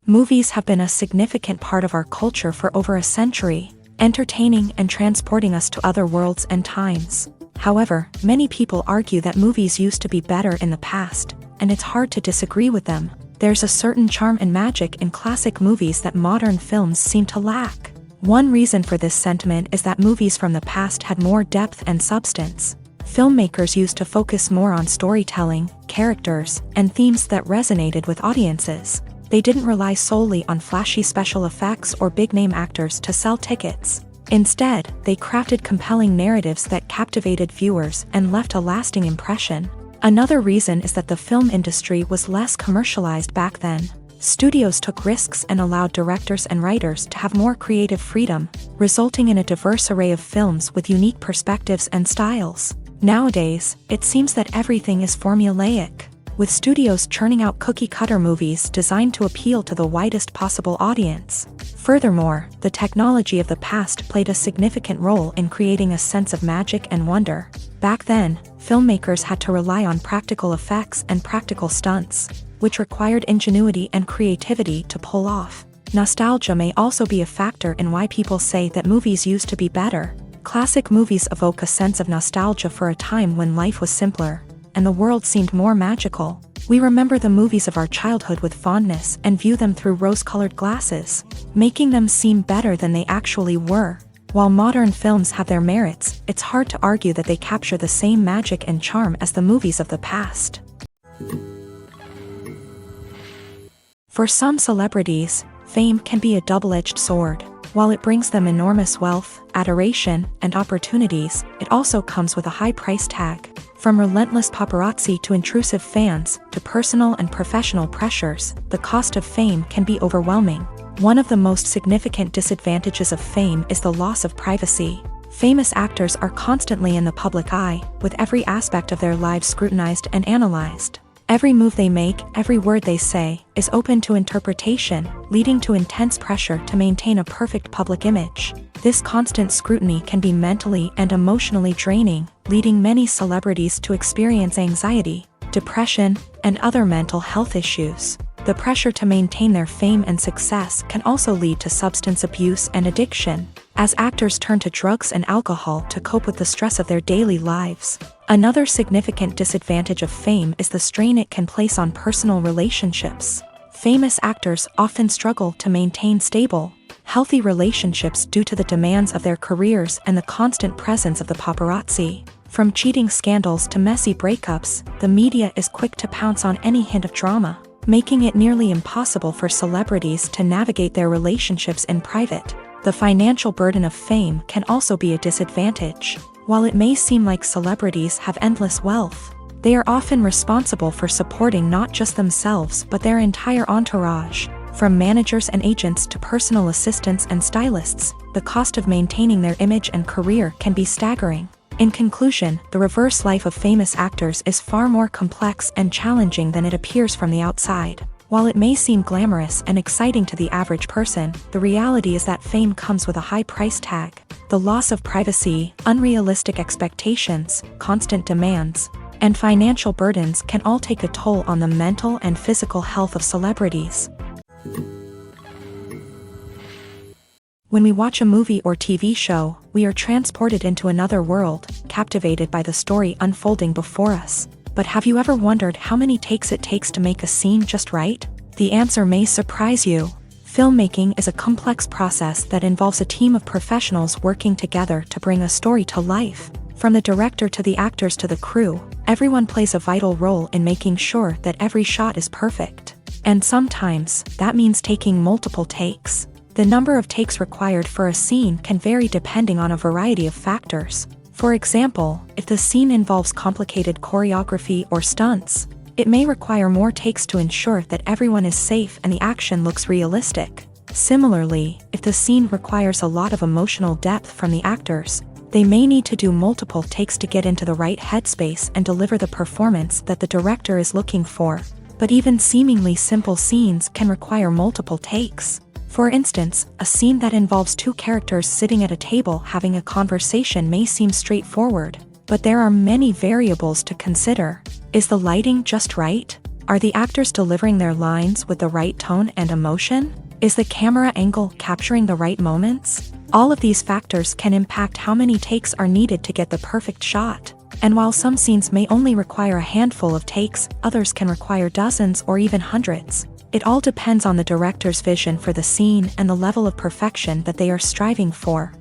Movies have been a significant part of our culture for over a century, entertaining and transporting us to other worlds and times. However, many people argue that movies used to be better in the past, and it's hard to disagree with them. There's a certain charm and magic in classic movies that modern films seem to lack. One reason for this sentiment is that movies from the past had more depth and substance. Filmmakers used to focus more on storytelling, characters, and themes that resonated with audiences. They didn't rely solely on flashy special effects or big-name actors to sell tickets. Instead, they crafted compelling narratives that captivated viewers and left a lasting impression. Another reason is that the film industry was less commercialized back then. Studios took risks and allowed directors and writers to have more creative freedom, resulting in a diverse array of films with unique perspectives and styles. Nowadays, it seems that everything is formulaic, with studios churning out cookie-cutter movies designed to appeal to the widest possible audience. Furthermore, the technology of the past played a significant role in creating a sense of magic and wonder. Back then, filmmakers had to rely on practical effects and practical stunts, which required ingenuity and creativity to pull off. Nostalgia may also be a factor in why people say that movies used to be better. Classic movies evoke a sense of nostalgia for a time when life was simpler, and the world seemed more magical. We remember the movies of our childhood with fondness and view them through rose-colored glasses, making them seem better than they actually were. While modern films have their merits, it's hard to argue that they capture the same magic and charm as the movies of the past. For some celebrities, fame can be a double-edged sword. While it brings them enormous wealth, adoration, and opportunities, it also comes with a high price tag. From relentless paparazzi to intrusive fans, to personal and professional pressures, the cost of fame can be overwhelming. One of the most significant disadvantages of fame is the loss of privacy. Famous actors are constantly in the public eye, with every aspect of their lives scrutinized and analyzed. Every move they make, every word they say, is open to interpretation, leading to intense pressure to maintain a perfect public image. This constant scrutiny can be mentally and emotionally draining, leading many celebrities to experience anxiety, depression, and other mental health issues. The pressure to maintain their fame and success can also lead to substance abuse and addiction, as actors turn to drugs and alcohol to cope with the stress of their daily lives. Another significant disadvantage of fame is the strain it can place on personal relationships. Famous actors often struggle to maintain stable, healthy relationships due to the demands of their careers and the constant presence of the paparazzi. From cheating scandals to messy breakups, the media is quick to pounce on any hint of drama, making it nearly impossible for celebrities to navigate their relationships in private. The financial burden of fame can also be a disadvantage. While it may seem like celebrities have endless wealth, they are often responsible for supporting not just themselves but their entire entourage. From managers and agents to personal assistants and stylists, the cost of maintaining their image and career can be staggering. In conclusion, the reverse life of famous actors is far more complex and challenging than it appears from the outside. While it may seem glamorous and exciting to the average person, the reality is that fame comes with a high price tag. The loss of privacy, unrealistic expectations, constant demands, and financial burdens can all take a toll on the mental and physical health of celebrities. When we watch a movie or TV show, we are transported into another world, captivated by the story unfolding before us. But have you ever wondered how many takes it takes to make a scene just right? The answer may surprise you. Filmmaking is a complex process that involves a team of professionals working together to bring a story to life. From the director to the actors to the crew, everyone plays a vital role in making sure that every shot is perfect. And sometimes, that means taking multiple takes. The number of takes required for a scene can vary depending on a variety of factors. For example, if the scene involves complicated choreography or stunts, it may require more takes to ensure that everyone is safe and the action looks realistic. Similarly, if the scene requires a lot of emotional depth from the actors, they may need to do multiple takes to get into the right headspace and deliver the performance that the director is looking for. But even seemingly simple scenes can require multiple takes. For instance, a scene that involves two characters sitting at a table having a conversation may seem straightforward, but there are many variables to consider. Is the lighting just right? Are the actors delivering their lines with the right tone and emotion? Is the camera angle capturing the right moments? All of these factors can impact how many takes are needed to get the perfect shot. And while some scenes may only require a handful of takes, others can require dozens or even hundreds. It all depends on the director's vision for the scene and the level of perfection that they are striving for.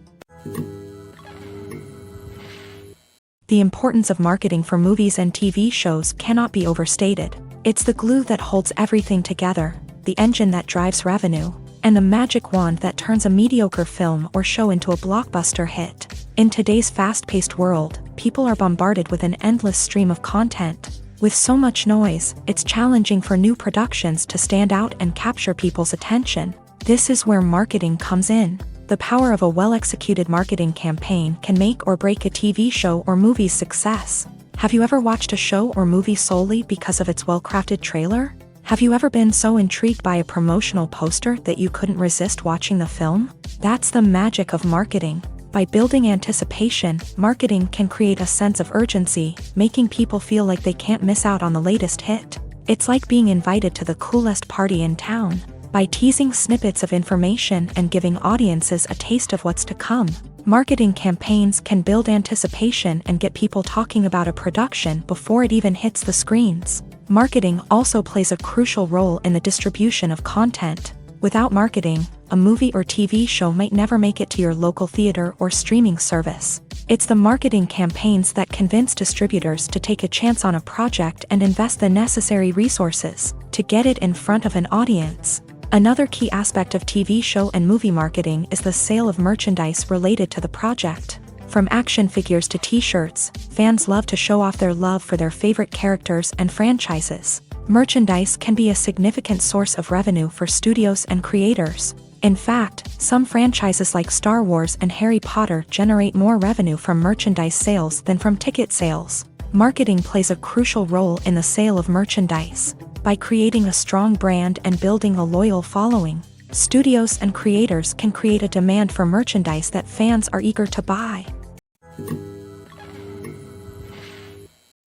The importance of marketing for movies and TV shows cannot be overstated. It's the glue that holds everything together, the engine that drives revenue, and the magic wand that turns a mediocre film or show into a blockbuster hit. In today's fast-paced world, people are bombarded with an endless stream of content. With so much noise, it's challenging for new productions to stand out and capture people's attention. This is where marketing comes in. The power of a well-executed marketing campaign can make or break a TV show or movie's success. Have you ever watched a show or movie solely because of its well-crafted trailer? Have you ever been so intrigued by a promotional poster that you couldn't resist watching the film? That's the magic of marketing. By building anticipation, marketing can create a sense of urgency, making people feel like they can't miss out on the latest hit. It's like being invited to the coolest party in town. By teasing snippets of information and giving audiences a taste of what's to come, marketing campaigns can build anticipation and get people talking about a production before it even hits the screens. Marketing also plays a crucial role in the distribution of content. Without marketing, a movie or TV show might never make it to your local theater or streaming service. It's the marketing campaigns that convince distributors to take a chance on a project and invest the necessary resources to get it in front of an audience. Another key aspect of TV show and movie marketing is the sale of merchandise related to the project. From action figures to t-shirts, fans love to show off their love for their favorite characters and franchises. Merchandise can be a significant source of revenue for studios and creators. In fact, some franchises like Star Wars and Harry Potter generate more revenue from merchandise sales than from ticket sales. Marketing plays a crucial role in the sale of merchandise. By creating a strong brand and building a loyal following, studios and creators can create a demand for merchandise that fans are eager to buy.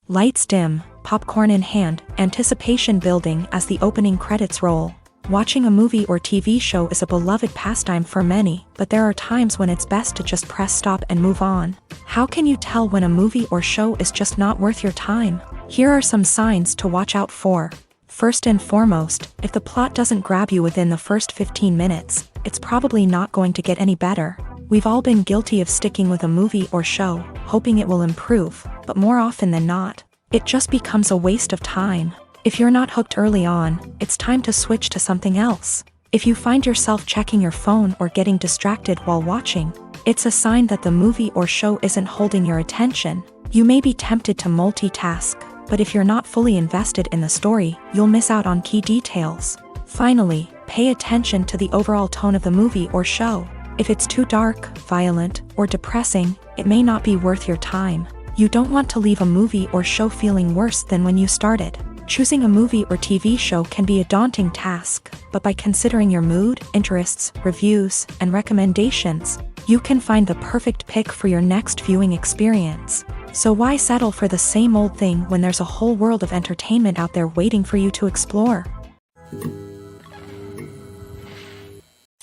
Lights dim, popcorn in hand, anticipation building as the opening credits roll. Watching a movie or TV show is a beloved pastime for many, but there are times when it's best to just press stop and move on. How can you tell when a movie or show is just not worth your time? Here are some signs to watch out for. First and foremost, if the plot doesn't grab you within the first 15 minutes, it's probably not going to get any better. We've all been guilty of sticking with a movie or show, hoping it will improve, but more often than not, it just becomes a waste of time. If you're not hooked early on, it's time to switch to something else. If you find yourself checking your phone or getting distracted while watching, it's a sign that the movie or show isn't holding your attention. You may be tempted to multitask, but if you're not fully invested in the story, you'll miss out on key details. Finally, pay attention to the overall tone of the movie or show. If it's too dark, violent, or depressing, it may not be worth your time. You don't want to leave a movie or show feeling worse than when you started. Choosing a movie or TV show can be a daunting task, but by considering your mood, interests, reviews, and recommendations, you can find the perfect pick for your next viewing experience. So why settle for the same old thing when there's a whole world of entertainment out there waiting for you to explore?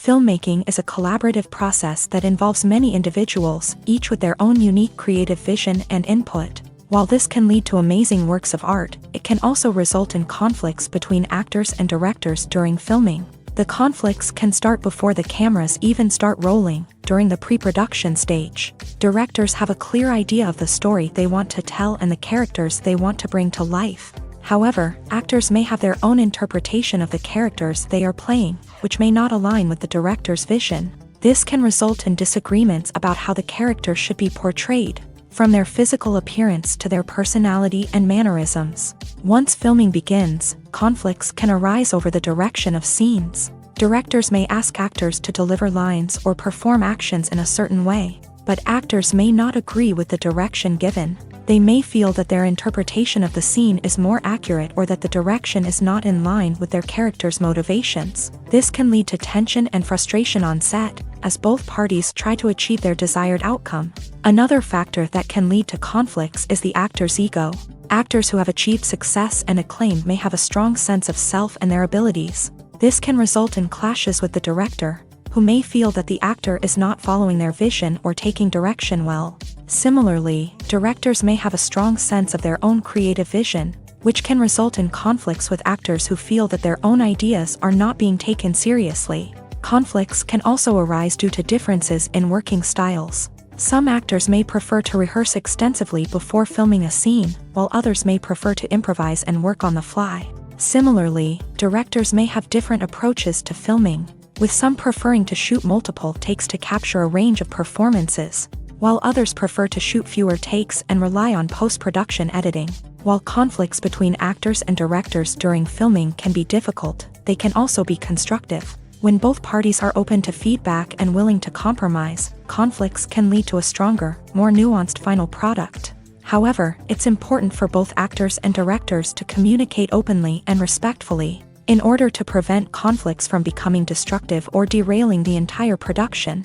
Filmmaking is a collaborative process that involves many individuals, each with their own unique creative vision and input. While this can lead to amazing works of art, it can also result in conflicts between actors and directors during filming. The conflicts can start before the cameras even start rolling, during the pre-production stage. Directors have a clear idea of the story they want to tell and the characters they want to bring to life. However, actors may have their own interpretation of the characters they are playing, which may not align with the director's vision. This can result in disagreements about how the characters should be portrayed, from their physical appearance to their personality and mannerisms. Once filming begins, conflicts can arise over the direction of scenes. Directors may ask actors to deliver lines or perform actions in a certain way, but actors may not agree with the direction given. They may feel that their interpretation of the scene is more accurate or that the direction is not in line with their character's motivations. This can lead to tension and frustration on set, as both parties try to achieve their desired outcome. Another factor that can lead to conflicts is the actor's ego. Actors who have achieved success and acclaim may have a strong sense of self and their abilities. This can result in clashes with the director, who may feel that the actor is not following their vision or taking direction well. Similarly, directors may have a strong sense of their own creative vision, which can result in conflicts with actors who feel that their own ideas are not being taken seriously. Conflicts can also arise due to differences in working styles. Some actors may prefer to rehearse extensively before filming a scene, while others may prefer to improvise and work on the fly. Similarly, directors may have different approaches to filming, with some preferring to shoot multiple takes to capture a range of performances, while others prefer to shoot fewer takes and rely on post-production editing. While conflicts between actors and directors during filming can be difficult, they can also be constructive. When both parties are open to feedback and willing to compromise, conflicts can lead to a stronger, more nuanced final product. However, it's important for both actors and directors to communicate openly and respectfully, in order to prevent conflicts from becoming destructive or derailing the entire production.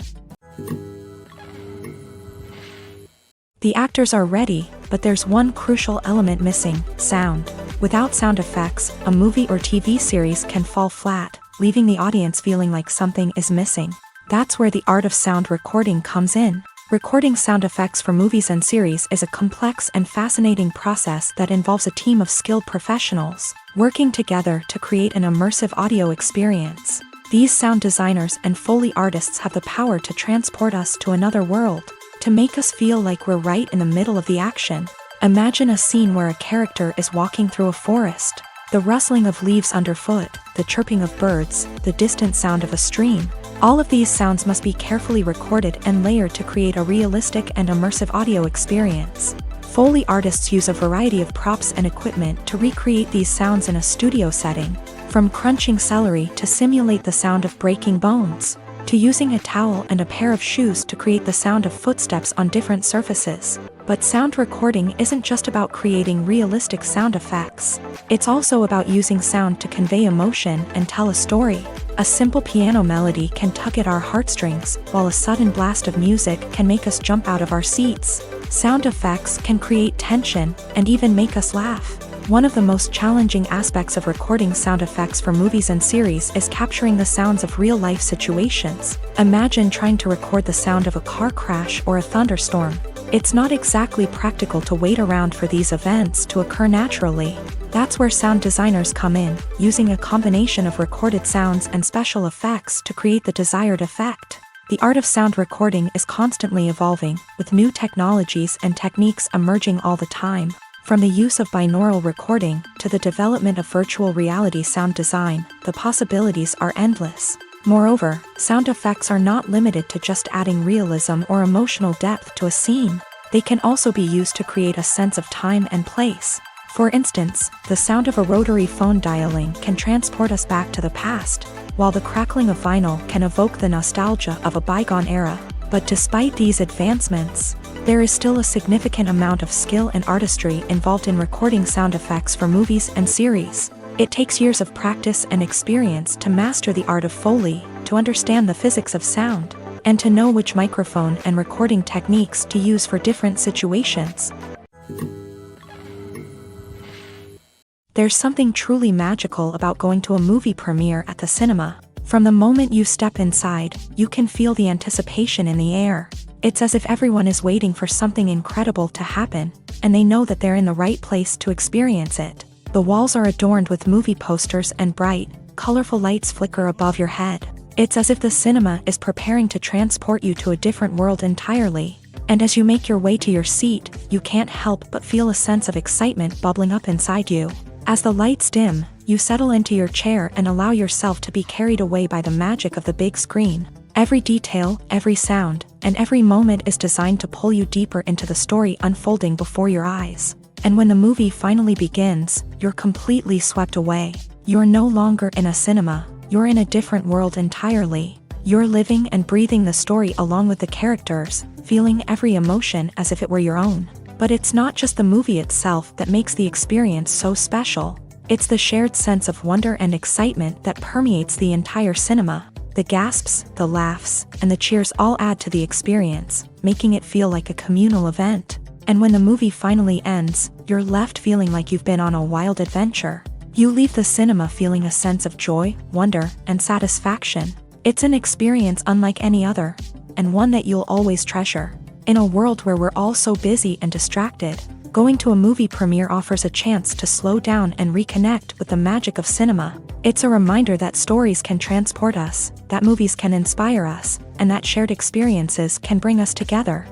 The actors are ready, but there's one crucial element missing: sound. Without sound effects, a movie or TV series can fall flat, leaving the audience feeling like something is missing. That's where the art of sound recording comes in. Recording sound effects for movies and series is a complex and fascinating process that involves a team of skilled professionals working together to create an immersive audio experience. These sound designers and Foley artists have the power to transport us to another world, to make us feel like we're right in the middle of the action. Imagine a scene where a character is walking through a forest. The rustling of leaves underfoot, the chirping of birds, the distant sound of a stream. All of these sounds must be carefully recorded and layered to create a realistic and immersive audio experience. Foley artists use a variety of props and equipment to recreate these sounds in a studio setting, from crunching celery to simulate the sound of breaking bones, to using a towel and a pair of shoes to create the sound of footsteps on different surfaces. But sound recording isn't just about creating realistic sound effects. It's also about using sound to convey emotion and tell a story. A simple piano melody can tug at our heartstrings, while a sudden blast of music can make us jump out of our seats. Sound effects can create tension and even make us laugh. One of the most challenging aspects of recording sound effects for movies and series is capturing the sounds of real-life situations. Imagine trying to record the sound of a car crash or a thunderstorm. It's not exactly practical to wait around for these events to occur naturally. That's where sound designers come in, using a combination of recorded sounds and special effects to create the desired effect. The art of sound recording is constantly evolving, with new technologies and techniques emerging all the time. From the use of binaural recording to the development of virtual reality sound design, the possibilities are endless. Moreover, sound effects are not limited to just adding realism or emotional depth to a scene. They can also be used to create a sense of time and place. For instance, the sound of a rotary phone dialing can transport us back to the past, while the crackling of vinyl can evoke the nostalgia of a bygone era. But despite these advancements, there is still a significant amount of skill and artistry involved in recording sound effects for movies and series. It takes years of practice and experience to master the art of Foley, to understand the physics of sound, and to know which microphone and recording techniques to use for different situations. There's something truly magical about going to a movie premiere at the cinema. From the moment you step inside, you can feel the anticipation in the air. It's as if everyone is waiting for something incredible to happen, and they know that they're in the right place to experience it. The walls are adorned with movie posters and bright, colorful lights flicker above your head. It's as if the cinema is preparing to transport you to a different world entirely. And as you make your way to your seat, you can't help but feel a sense of excitement bubbling up inside you. As the lights dim, you settle into your chair and allow yourself to be carried away by the magic of the big screen. Every detail, every sound, and every moment is designed to pull you deeper into the story unfolding before your eyes. And when the movie finally begins, you're completely swept away. You're no longer in a cinema, you're in a different world entirely. You're living and breathing the story along with the characters, feeling every emotion as if it were your own. But it's not just the movie itself that makes the experience so special. It's the shared sense of wonder and excitement that permeates the entire cinema. The gasps, the laughs, and the cheers all add to the experience, making it feel like a communal event. And when the movie finally ends, you're left feeling like you've been on a wild adventure. You leave the cinema feeling a sense of joy, wonder, and satisfaction. It's an experience unlike any other, and one that you'll always treasure. In a world where we're all so busy and distracted, going to a movie premiere offers a chance to slow down and reconnect with the magic of cinema. It's a reminder that stories can transport us, that movies can inspire us, and that shared experiences can bring us together.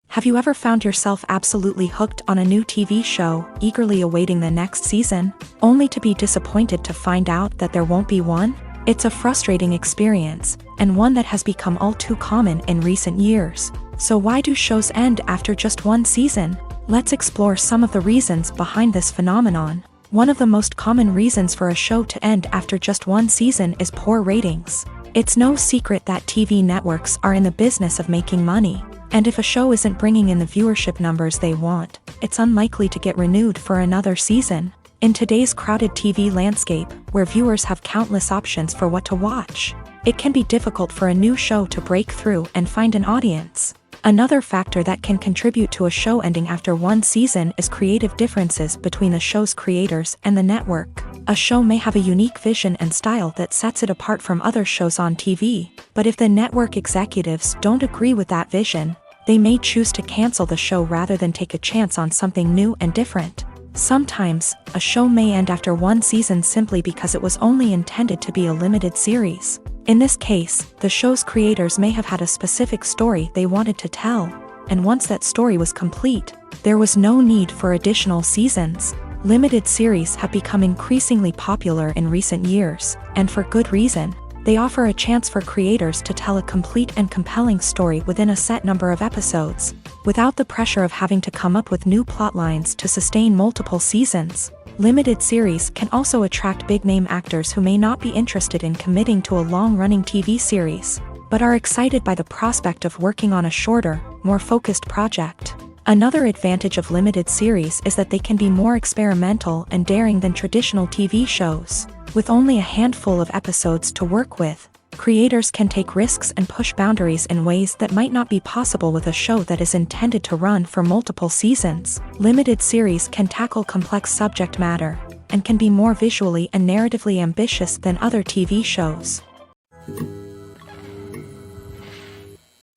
Have you ever found yourself absolutely hooked on a new TV show, eagerly awaiting the next season, only to be disappointed to find out that there won't be one? It's a frustrating experience, and one that has become all too common in recent years. So why do shows end after just one season? Let's explore some of the reasons behind this phenomenon. One of the most common reasons for a show to end after just one season is poor ratings. It's no secret that TV networks are in the business of making money. And if a show isn't bringing in the viewership numbers they want, it's unlikely to get renewed for another season. In today's crowded TV landscape, where viewers have countless options for what to watch, it can be difficult for a new show to break through and find an audience. Another factor that can contribute to a show ending after one season is creative differences between the show's creators and the network. A show may have a unique vision and style that sets it apart from other shows on TV, but if the network executives don't agree with that vision, they may choose to cancel the show rather than take a chance on something new and different. Sometimes, a show may end after one season simply because it was only intended to be a limited series. In this case, the show's creators may have had a specific story they wanted to tell, and once that story was complete, there was no need for additional seasons. Limited series have become increasingly popular in recent years, and for good reason. They offer a chance for creators to tell a complete and compelling story within a set number of episodes, without the pressure of having to come up with new plotlines to sustain multiple seasons. Limited series can also attract big-name actors who may not be interested in committing to a long-running TV series, but are excited by the prospect of working on a shorter, more focused project. Another advantage of limited series is that they can be more experimental and daring than traditional TV shows. With only a handful of episodes to work with, creators can take risks and push boundaries in ways that might not be possible with a show that is intended to run for multiple seasons. Limited series can tackle complex subject matter, and can be more visually and narratively ambitious than other TV shows.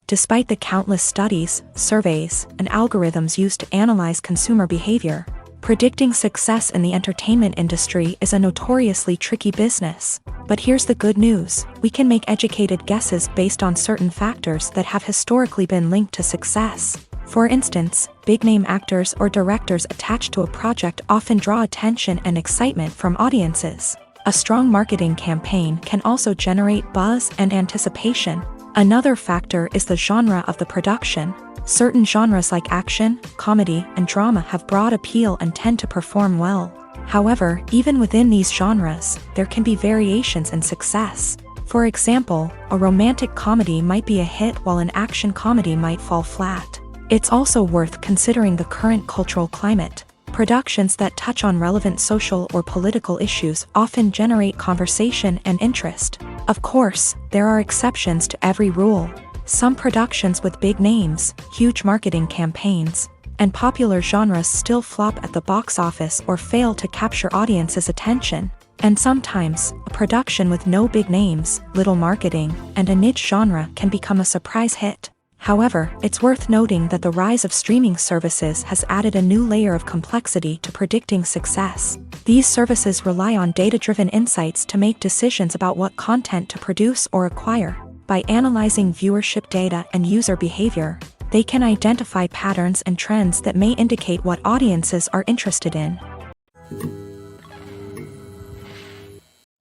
Despite the countless studies, surveys, and algorithms used to analyze consumer behavior, predicting success in the entertainment industry is a notoriously tricky business. But here's the good news: we can make educated guesses based on certain factors that have historically been linked to success. For instance, big-name actors or directors attached to a project often draw attention and excitement from audiences. A strong marketing campaign can also generate buzz and anticipation. Another factor is the genre of the production. Certain genres like action, comedy, and drama have broad appeal and tend to perform well. However, even within these genres, there can be variations in success. For example, a romantic comedy might be a hit while an action comedy might fall flat. It's also worth considering the current cultural climate. Productions that touch on relevant social or political issues often generate conversation and interest. Of course, there are exceptions to every rule. Some productions with big names, huge marketing campaigns, and popular genres still flop at the box office or fail to capture audiences' attention. And sometimes, a production with no big names, little marketing, and a niche genre can become a surprise hit. However, it's worth noting that the rise of streaming services has added a new layer of complexity to predicting success. These services rely on data-driven insights to make decisions about what content to produce or acquire. By analyzing viewership data and user behavior, they can identify patterns and trends that may indicate what audiences are interested in.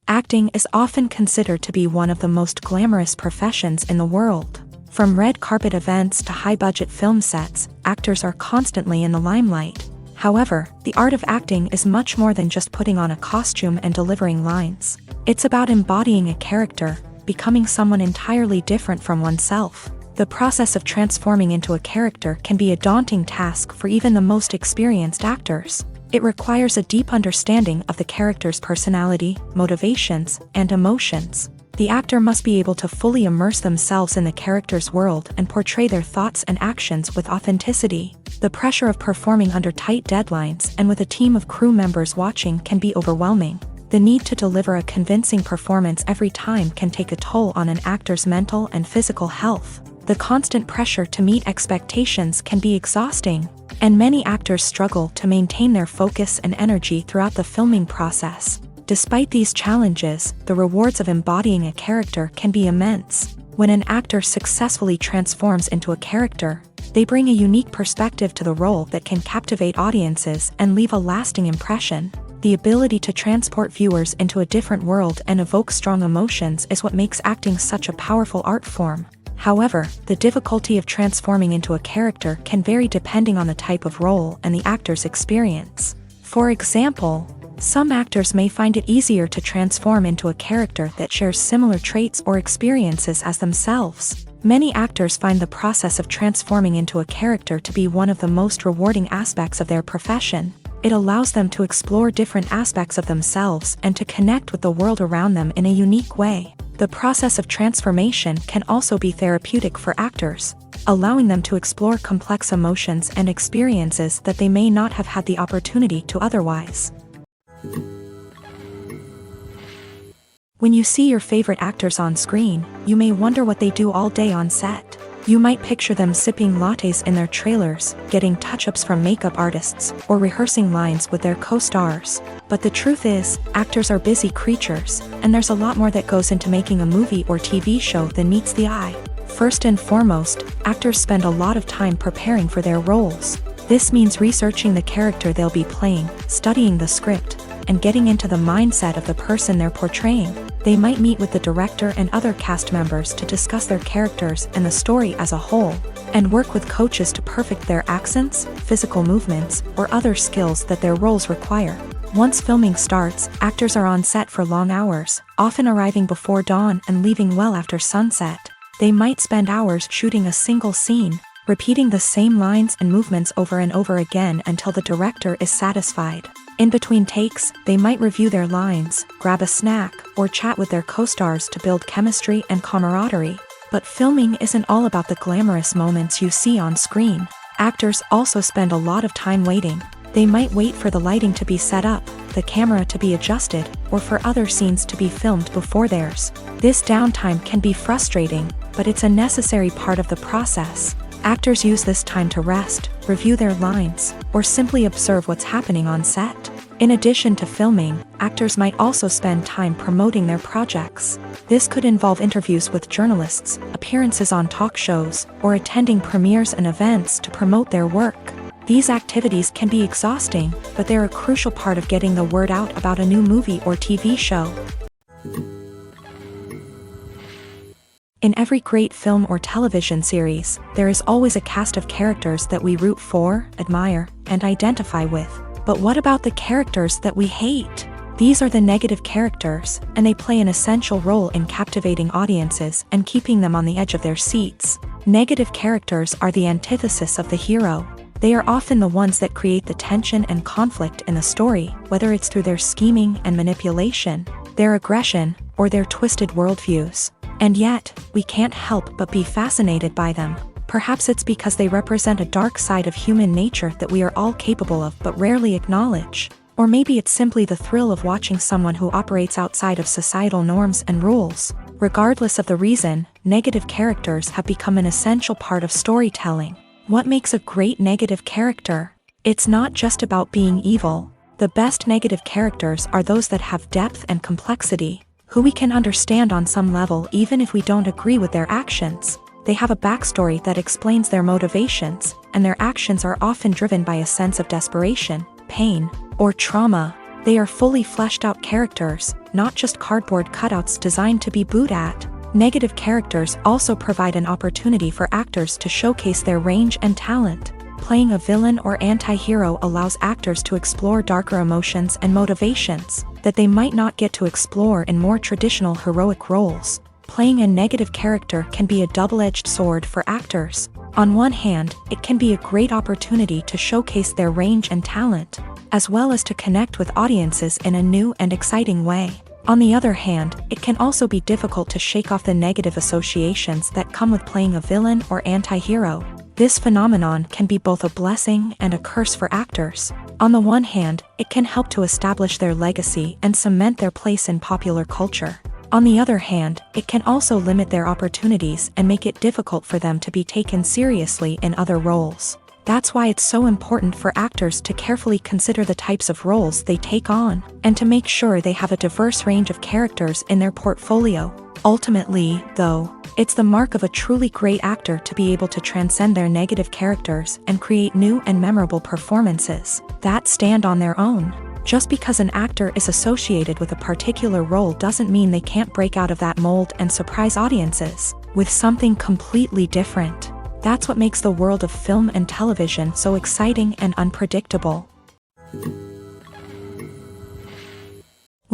Acting is often considered to be one of the most glamorous professions in the world. From red carpet events to high-budget film sets, actors are constantly in the limelight. However, the art of acting is much more than just putting on a costume and delivering lines. It's about embodying a character, becoming someone entirely different from oneself. The process of transforming into a character can be a daunting task for even the most experienced actors. It requires a deep understanding of the character's personality, motivations, and emotions. The actor must be able to fully immerse themselves in the character's world and portray their thoughts and actions with authenticity. The pressure of performing under tight deadlines and with a team of crew members watching can be overwhelming. The need to deliver a convincing performance every time can take a toll on an actor's mental and physical health. The constant pressure to meet expectations can be exhausting, and many actors struggle to maintain their focus and energy throughout the filming process. Despite these challenges, the rewards of embodying a character can be immense. When an actor successfully transforms into a character, they bring a unique perspective to the role that can captivate audiences and leave a lasting impression. The ability to transport viewers into a different world and evoke strong emotions is what makes acting such a powerful art form. However, the difficulty of transforming into a character can vary depending on the type of role and the actor's experience. For example, some actors may find it easier to transform into a character that shares similar traits or experiences as themselves. Many actors find the process of transforming into a character to be one of the most rewarding aspects of their profession. It allows them to explore different aspects of themselves and to connect with the world around them in a unique way. The process of transformation can also be therapeutic for actors, allowing them to explore complex emotions and experiences that they may not have had the opportunity to otherwise. When you see your favorite actors on screen, you may wonder what they do all day on set. You might picture them sipping lattes in their trailers, getting touch-ups from makeup artists, or rehearsing lines with their co-stars. But the truth is, actors are busy creatures, and there's a lot more that goes into making a movie or TV show than meets the eye. First and foremost, actors spend a lot of time preparing for their roles. This means researching the character they'll be playing, studying the script, and getting into the mindset of the person they're portraying. They might meet with the director and other cast members to discuss their characters and the story as a whole, and work with coaches to perfect their accents, physical movements, or other skills that their roles require. Once filming starts, actors are on set for long hours, often arriving before dawn and leaving well after sunset. They might spend hours shooting a single scene, repeating the same lines and movements over and over again until the director is satisfied. In between takes, they might review their lines, grab a snack, or chat with their co-stars to build chemistry and camaraderie. But filming isn't all about the glamorous moments you see on screen. Actors also spend a lot of time waiting. They might wait for the lighting to be set up, the camera to be adjusted, or for other scenes to be filmed before theirs. This downtime can be frustrating, but it's a necessary part of the process. Actors use this time to rest, review their lines, or simply observe what's happening on set. In addition to filming, actors might also spend time promoting their projects. This could involve interviews with journalists, appearances on talk shows, or attending premieres and events to promote their work. These activities can be exhausting, but they're a crucial part of getting the word out about a new movie or TV show. In every great film or television series, there is always a cast of characters that we root for, admire, and identify with. But what about the characters that we hate? These are the negative characters, and they play an essential role in captivating audiences and keeping them on the edge of their seats. Negative characters are the antithesis of the hero. They are often the ones that create the tension and conflict in the story, whether it's through their scheming and manipulation, their aggression, or their twisted worldviews. And yet, we can't help but be fascinated by them. Perhaps it's because they represent a dark side of human nature that we are all capable of but rarely acknowledge. Or maybe it's simply the thrill of watching someone who operates outside of societal norms and rules. Regardless of the reason, negative characters have become an essential part of storytelling. What makes a great negative character? It's not just about being evil. The best negative characters are those that have depth and complexity, who we can understand on some level even if we don't agree with their actions. They have a backstory that explains their motivations, and their actions are often driven by a sense of desperation, pain, or trauma. They are fully fleshed out characters, not just cardboard cutouts designed to be booed at. Negative characters also provide an opportunity for actors to showcase their range and talent. Playing a villain or anti-hero allows actors to explore darker emotions and motivations that they might not get to explore in more traditional heroic roles. Playing a negative character can be a double-edged sword for actors. On one hand, it can be a great opportunity to showcase their range and talent, as well as to connect with audiences in a new and exciting way. On the other hand, it can also be difficult to shake off the negative associations that come with playing a villain or anti-hero. This phenomenon can be both a blessing and a curse for actors. On the one hand, it can help to establish their legacy and cement their place in popular culture. On the other hand, it can also limit their opportunities and make it difficult for them to be taken seriously in other roles. That's why it's so important for actors to carefully consider the types of roles they take on, and to make sure they have a diverse range of characters in their portfolio. Ultimately, though, it's the mark of a truly great actor to be able to transcend their negative characters and create new and memorable performances that stand on their own. Just because an actor is associated with a particular role doesn't mean they can't break out of that mold and surprise audiences with something completely different. That's what makes the world of film and television so exciting and unpredictable.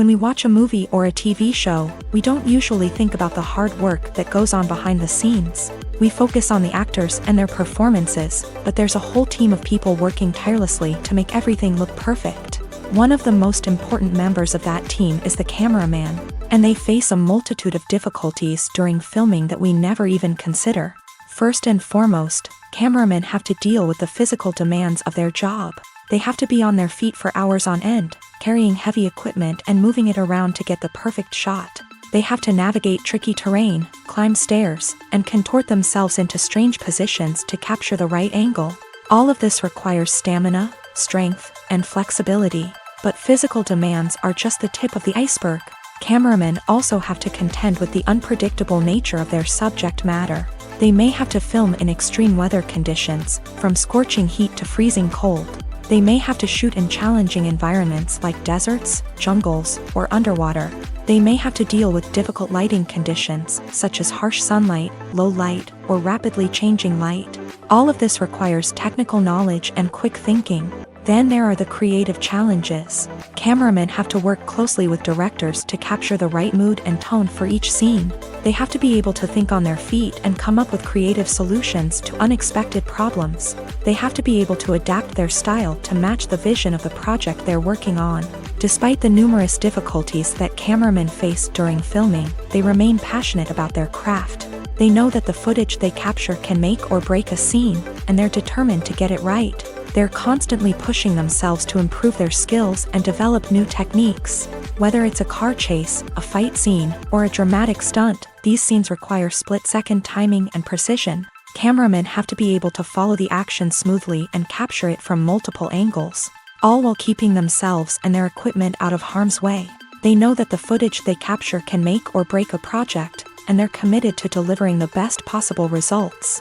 When we watch a movie or a TV show, we don't usually think about the hard work that goes on behind the scenes. We focus on the actors and their performances, but there's a whole team of people working tirelessly to make everything look perfect. One of the most important members of that team is the cameraman, and they face a multitude of difficulties during filming that we never even consider. First and foremost, cameramen have to deal with the physical demands of their job. They have to be on their feet for hours on end, carrying heavy equipment and moving it around to get the perfect shot. They have to navigate tricky terrain, climb stairs, and contort themselves into strange positions to capture the right angle. All of this requires stamina, strength, and flexibility. But physical demands are just the tip of the iceberg. Cameramen also have to contend with the unpredictable nature of their subject matter. They may have to film in extreme weather conditions, from scorching heat to freezing cold. They may have to shoot in challenging environments like deserts, jungles, or underwater. They may have to deal with difficult lighting conditions, such as harsh sunlight, low light, or rapidly changing light. All of this requires technical knowledge and quick thinking. Then there are the creative challenges. Cameramen have to work closely with directors to capture the right mood and tone for each scene. They have to be able to think on their feet and come up with creative solutions to unexpected problems. They have to be able to adapt their style to match the vision of the project they're working on. Despite the numerous difficulties that cameramen face during filming, they remain passionate about their craft. They know that the footage they capture can make or break a scene, and they're determined to get it right. They're constantly pushing themselves to improve their skills and develop new techniques. Whether it's a car chase, a fight scene, or a dramatic stunt, these scenes require split-second timing and precision. Cameramen have to be able to follow the action smoothly and capture it from multiple angles, all while keeping themselves and their equipment out of harm's way. They know that the footage they capture can make or break a project, and they're committed to delivering the best possible results.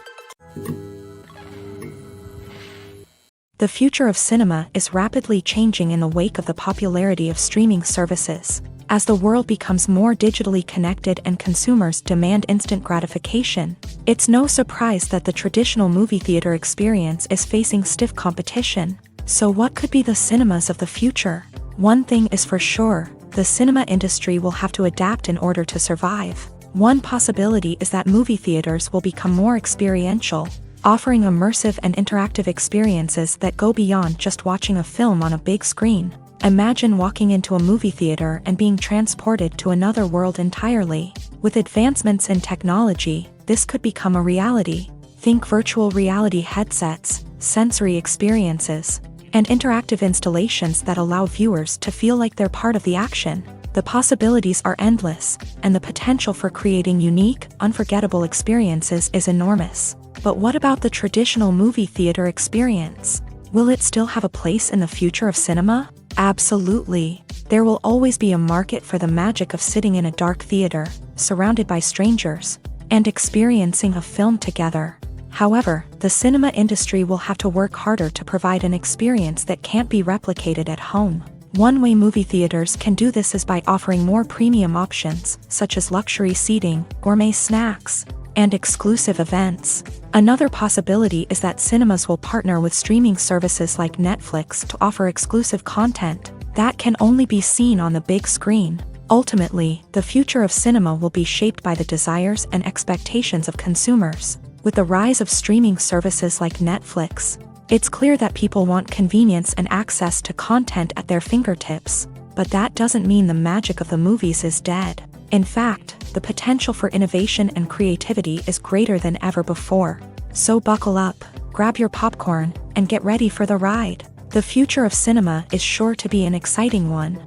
The future of cinema is rapidly changing in the wake of the popularity of streaming services. As the world becomes more digitally connected and consumers demand instant gratification, it's no surprise that the traditional movie theater experience is facing stiff competition. So what could be the cinemas of the future? One thing is for sure, the cinema industry will have to adapt in order to survive. One possibility is that movie theaters will become more experiential, offering immersive and interactive experiences that go beyond just watching a film on a big screen. Imagine walking into a movie theater and being transported to another world entirely. With advancements in technology, this could become a reality. Think virtual reality headsets, sensory experiences, and interactive installations that allow viewers to feel like they're part of the action. The possibilities are endless, and the potential for creating unique, unforgettable experiences is enormous. But what about the traditional movie theater experience? Will it still have a place in the future of cinema? Absolutely. There will always be a market for the magic of sitting in a dark theater, surrounded by strangers, and experiencing a film together. However, the cinema industry will have to work harder to provide an experience that can't be replicated at home. One way movie theaters can do this is by offering more premium options, such as luxury seating, gourmet snacks, and exclusive events. Another possibility is that cinemas will partner with streaming services like Netflix to offer exclusive content that can only be seen on the big screen. Ultimately, the future of cinema will be shaped by the desires and expectations of consumers. With the rise of streaming services like Netflix, it's clear that people want convenience and access to content at their fingertips. But that doesn't mean the magic of the movies is dead. In fact, the potential for innovation and creativity is greater than ever before. So buckle up, grab your popcorn, and get ready for the ride. The future of cinema is sure to be an exciting one.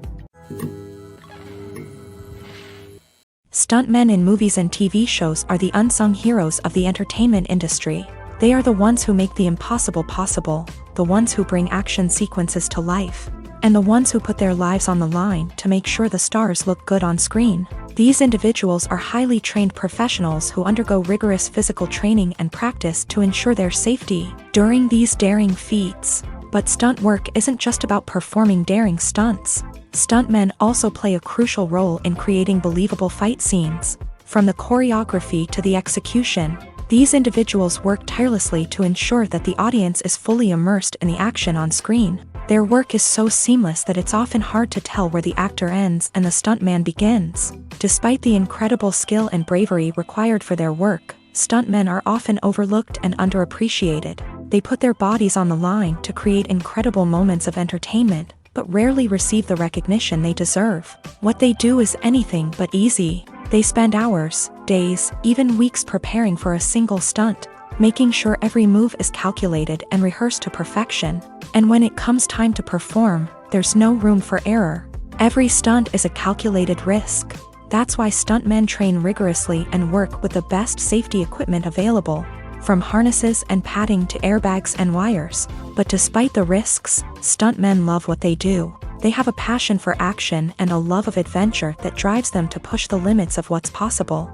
Stuntmen in movies and TV shows are the unsung heroes of the entertainment industry. They are the ones who make the impossible possible, the ones who bring action sequences to life, and the ones who put their lives on the line to make sure the stars look good on screen. These individuals are highly trained professionals who undergo rigorous physical training and practice to ensure their safety during these daring feats. But stunt work isn't just about performing daring stunts. Stuntmen also play a crucial role in creating believable fight scenes. From the choreography to the execution, These individuals work tirelessly to ensure that the audience is fully immersed in the action on screen. Their work is so seamless that it's often hard to tell where the actor ends and the stuntman begins. Despite the incredible skill and bravery required for their work, stuntmen are often overlooked and underappreciated. They put their bodies on the line to create incredible moments of entertainment, but rarely receive the recognition they deserve. What they do is anything but easy. They spend hours, days, even weeks preparing for a single stunt, making sure every move is calculated and rehearsed to perfection. And when it comes time to perform, there's no room for error. Every stunt is a calculated risk. That's why stuntmen train rigorously and work with the best safety equipment available, from harnesses and padding to airbags and wires. But despite the risks, stuntmen love what they do. They have a passion for action and a love of adventure that drives them to push the limits of what's possible.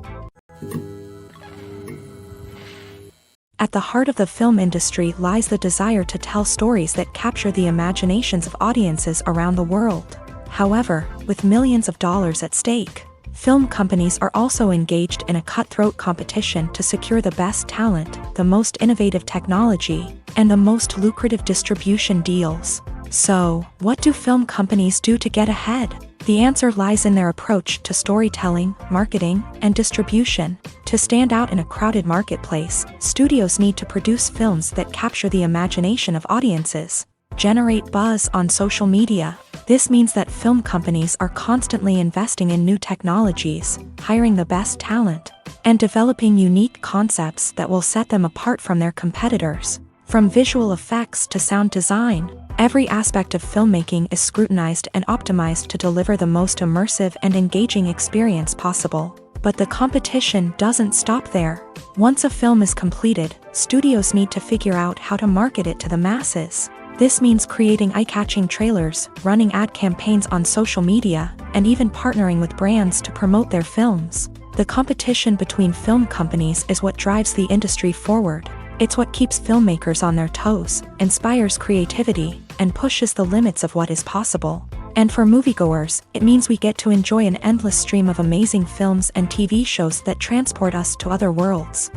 At the heart of the film industry lies the desire to tell stories that capture the imaginations of audiences around the world. However, with millions of dollars at stake, film companies are also engaged in a cutthroat competition to secure the best talent, the most innovative technology, and the most lucrative distribution deals. So, what do film companies do to get ahead? The answer lies in their approach to storytelling, marketing, and distribution. To stand out in a crowded marketplace, studios need to produce films that capture the imagination of audiences, generate buzz on social media. This means that film companies are constantly investing in new technologies, hiring the best talent, and developing unique concepts that will set them apart from their competitors. From visual effects to sound design, every aspect of filmmaking is scrutinized and optimized to deliver the most immersive and engaging experience possible. But the competition doesn't stop there. Once a film is completed, studios need to figure out how to market it to the masses. This means creating eye-catching trailers, running ad campaigns on social media, and even partnering with brands to promote their films. The competition between film companies is what drives the industry forward. It's what keeps filmmakers on their toes, inspires creativity, and pushes the limits of what is possible. And for moviegoers, it means we get to enjoy an endless stream of amazing films and TV shows that transport us to other worlds.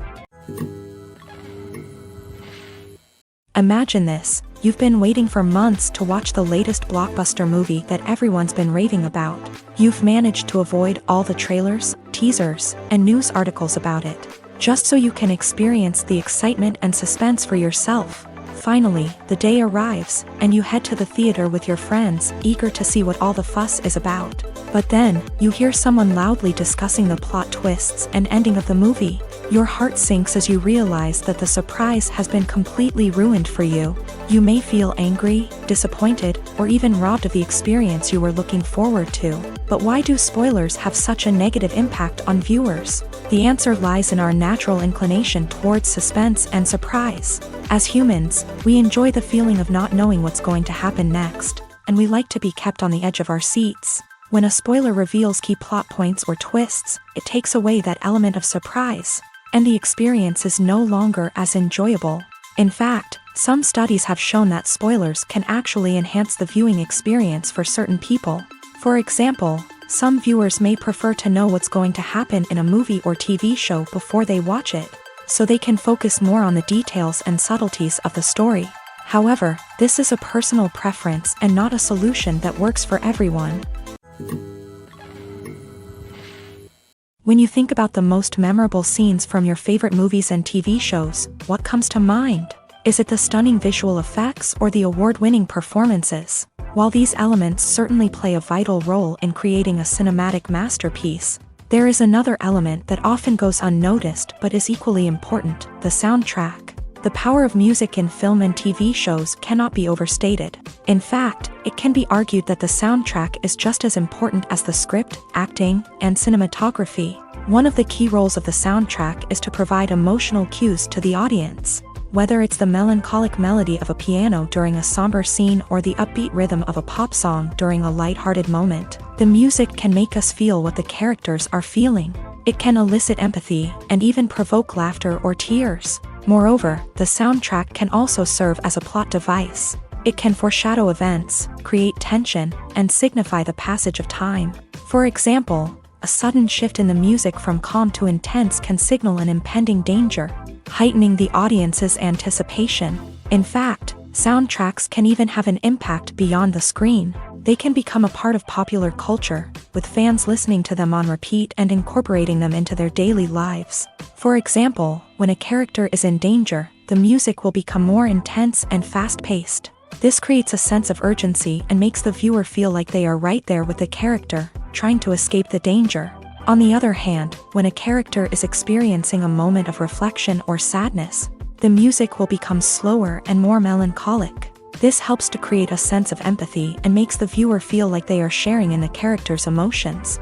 Imagine this. You've been waiting for months to watch the latest blockbuster movie that everyone's been raving about. You've managed to avoid all the trailers, teasers, and news articles about it, just so you can experience the excitement and suspense for yourself. Finally, the day arrives, and you head to the theater with your friends, eager to see what all the fuss is about. But then, you hear someone loudly discussing the plot twists and ending of the movie. Your heart sinks as you realize that the surprise has been completely ruined for you. You may feel angry, disappointed, or even robbed of the experience you were looking forward to. But why do spoilers have such a negative impact on viewers? The answer lies in our natural inclination towards suspense and surprise. As humans, we enjoy the feeling of not knowing what's going to happen next, and we like to be kept on the edge of our seats. When a spoiler reveals key plot points or twists, it takes away that element of surprise, and the experience is no longer as enjoyable. In fact, some studies have shown that spoilers can actually enhance the viewing experience for certain people. For example, some viewers may prefer to know what's going to happen in a movie or TV show before they watch it, so they can focus more on the details and subtleties of the story. However, this is a personal preference and not a solution that works for everyone. When you think about the most memorable scenes from your favorite movies and TV shows, what comes to mind? Is it the stunning visual effects or the award-winning performances? While these elements certainly play a vital role in creating a cinematic masterpiece, there is another element that often goes unnoticed but is equally important: the soundtrack. The power of music in film and TV shows cannot be overstated. In fact, it can be argued that the soundtrack is just as important as the script, acting, and cinematography. One of the key roles of the soundtrack is to provide emotional cues to the audience. Whether it's the melancholic melody of a piano during a somber scene or the upbeat rhythm of a pop song during a lighthearted moment, the music can make us feel what the characters are feeling. It can elicit empathy and even provoke laughter or tears. Moreover, the soundtrack can also serve as a plot device. It can foreshadow events, create tension, and signify the passage of time. For example, a sudden shift in the music from calm to intense can signal an impending danger, heightening the audience's anticipation. In fact, soundtracks can even have an impact beyond the screen. They can become a part of popular culture, with fans listening to them on repeat and incorporating them into their daily lives. For example, when a character is in danger, the music will become more intense and fast-paced. This creates a sense of urgency and makes the viewer feel like they are right there with the character, trying to escape the danger. On the other hand, when a character is experiencing a moment of reflection or sadness, the music will become slower and more melancholic. This helps to create a sense of empathy and makes the viewer feel like they are sharing in the character's emotions.